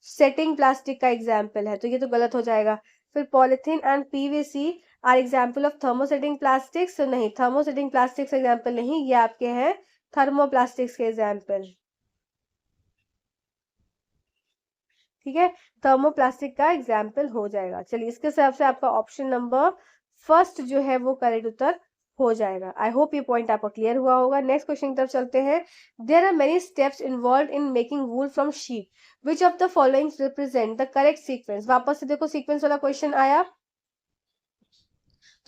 सेटिंग प्लास्टिक का एग्जाम्पल है, तो ये तो गलत हो जाएगा। फिर polythene and PVC are example of thermosetting plastics, नहीं, थर्मोसेटिंग प्लास्टिक्स एग्जाम्पल नहीं, ये आपके हैं थर्मोप्लास्टिक्स के एग्जाम्पल। ठीक है, थर्मोप्लास्टिक का एग्जाम्पल हो जाएगा। चलिए इसके हिसाब से आपका ऑप्शन नंबर फर्स्ट जो है वो करेक्ट उत्तर हो जाएगा। आई होप ये पॉइंट आपको क्लियर हुआ होगा। नेक्स्ट क्वेश्चन की तरफ चलते हैं। There are many steps involve in making wool from sheep, which of the following represent the correct sequence. वापस से देखो सीक्वेंस वाला क्वेश्चन आया,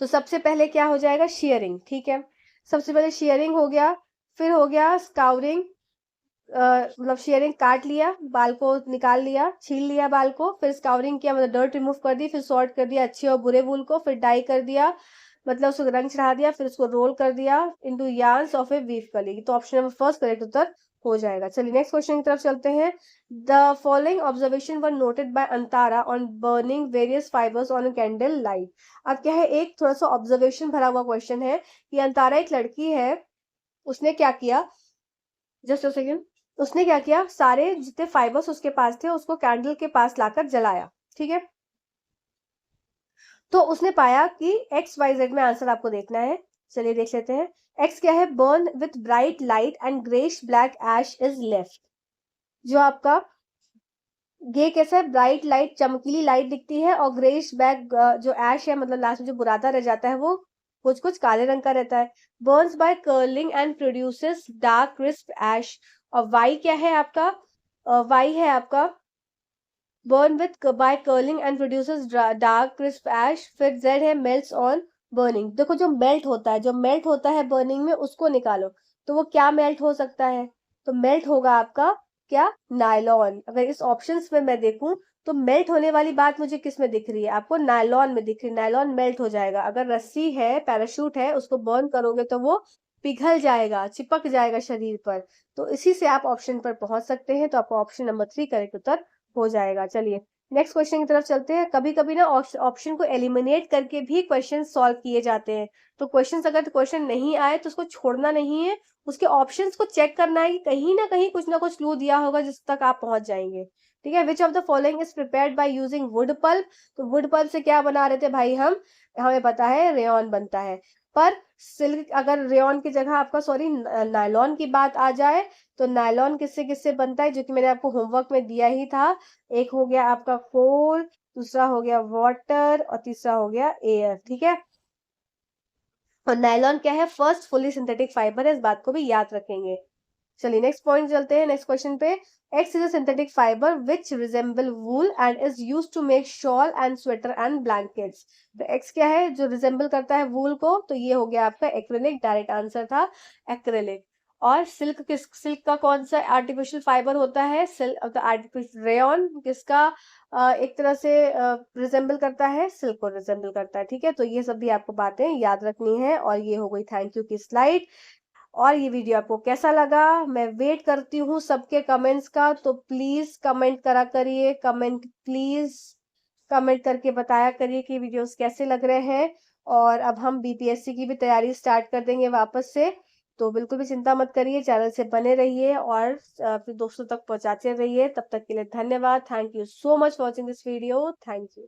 तो सबसे पहले क्या हो जाएगा, शेयरिंग, ठीक है। सबसे पहले शेयरिंग हो गया, फिर हो गया स्काउरिंग, मतलब शेयरिंग काट लिया, बाल को निकाल लिया, छील लिया बाल को, फिर स्काउरिंग किया मतलब डर्ट रिमूव कर दी, फिर सॉर्ट कर दिया अच्छे और बुरे वूल को, फिर डाई कर दिया मतलब उसको रंग चढ़ा दिया, फिर उसको रोल कर दिया into yarns of a weave कली। तो ऑप्शन नंबर फर्स्ट करेक्ट उत्तर हो जाएगा। चलिए नेक्स्ट क्वेश्चन की तरफ चलते हैं। The following observation were noted by Antara on burning various fibres on candle light. अब क्या है, एक थोड़ा सा ऑब्जर्वेशन भरा हुआ क्वेश्चन है कि अंतारा एक लड़की है, उसने क्या किया, जस्ट सेकेंड, उसने क्या किया, सारे जितने फाइबर्स उसके पास थे उसको कैंडल के पास लाकर जलाया, ठीक है। तो उसने पाया कि एक्स वाई जेड में आंसर आपको देखना है। चलिए देख लेते हैं। एक्स क्या है, burn with bright light and greyish black ash is left. जो आपका ये कैसा है, ब्राइट लाइट चमकीली लाइट दिखती है, और ग्रेश ब्लैक जो ऐश है मतलब लास्ट में जो बुरादा रह जाता है वो कुछ कुछ काले रंग का रहता है। Burns by curling and produces dark crisp ash. और वाई क्या है आपका, वाई है आपका burn with by curling and produces dark crisp ash। फिर Z है melts on burning। देखो जो मेल्ट होता है, जो मेल्ट होता है बर्निंग में उसको निकालो, तो वो क्या मेल्ट हो सकता है, तो मेल्ट होगा आपका क्या, नायलॉन। अगर इस ऑप्शंस में मैं देखूं तो मेल्ट होने वाली बात मुझे किस में दिख रही है, आपको नायलॉन में दिख रही है। नायलॉन मेल्ट हो जाएगा, अगर रस्सी है, पैराशूट है, उसको बर्न करोगे तो वो पिघल जाएगा, चिपक जाएगा शरीर पर। तो इसी से आप ऑप्शन पर पहुंच सकते हैं, तो आपको ऑप्शन नंबर 3 करेक्ट उत्तर हो जाएगा। चलिए नेक्स्ट क्वेश्चन की तरफ चलते हैं। कभी कभी ना ऑप्शन को एलिमिनेट करके भी क्वेश्चन सॉल्व किए जाते हैं। तो क्वेश्चन क्वेश्चन नहीं आए तो उसको छोड़ना नहीं है, उसके ऑप्शंस को चेक करना है कि कहीं ना कुछ क्लू दिया होगा जिस तक आप पहुंच जाएंगे। ठीक है, विच of the following is prepared by using wood pulp. तो वुड पल्प से क्या बना रहे थे भाई हम, हमें पता है रेयन बनता है। पर सिल्क, अगर रेयन की जगह आपका सॉरी नायलॉन की बात आ जाए तो नायलॉन किससे किससे बनता है, जो कि मैंने आपको होमवर्क में दिया ही था। एक हो गया आपका कोल, दूसरा हो गया वाटर, और तीसरा हो गया एयर, ठीक है। और नायलॉन क्या है, फर्स्ट फुली सिंथेटिक फाइबर है, इस बात को भी याद रखेंगे। चलिए नेक्स्ट पॉइंट चलते हैं, नेक्स्ट क्वेश्चन पे। X is a synthetic fibre which resemble wool and is used to make shawl and sweater and blankets. तो एक्स क्या है, जो रिजेंबल करता है वूल को, तो ये हो गया आपका एक्रिलिक, डायरेक्ट आंसर था एक्रिलिक। और सिल्क का कौन सा आर्टिफिशियल फाइबर होता है, सिल्क आर्टिफिशियल रेयन किसका एक तरह से रिजेंबल करता है, सिल्क को रिजेंबल करता है, ठीक है। तो ये सब भी आपको बातें याद रखनी है। और ये हो गई थैंक यू की स्लाइड। और ये वीडियो आपको कैसा लगा, मैं वेट करती हूँ सबके कमेंट्स का, तो प्लीज कमेंट करा करिए, कमेंट प्लीज कमेंट करके बताया करिए कि वीडियोस कैसे लग रहे हैं। और अब हम बीपीएससी की भी तैयारी स्टार्ट कर देंगे वापस से, तो बिल्कुल भी चिंता मत करिए, चैनल से बने रहिए और अपने दोस्तों तक पहुंचाते रहिए। तब तक के लिए धन्यवाद, thank you so much for watching this video, thank you.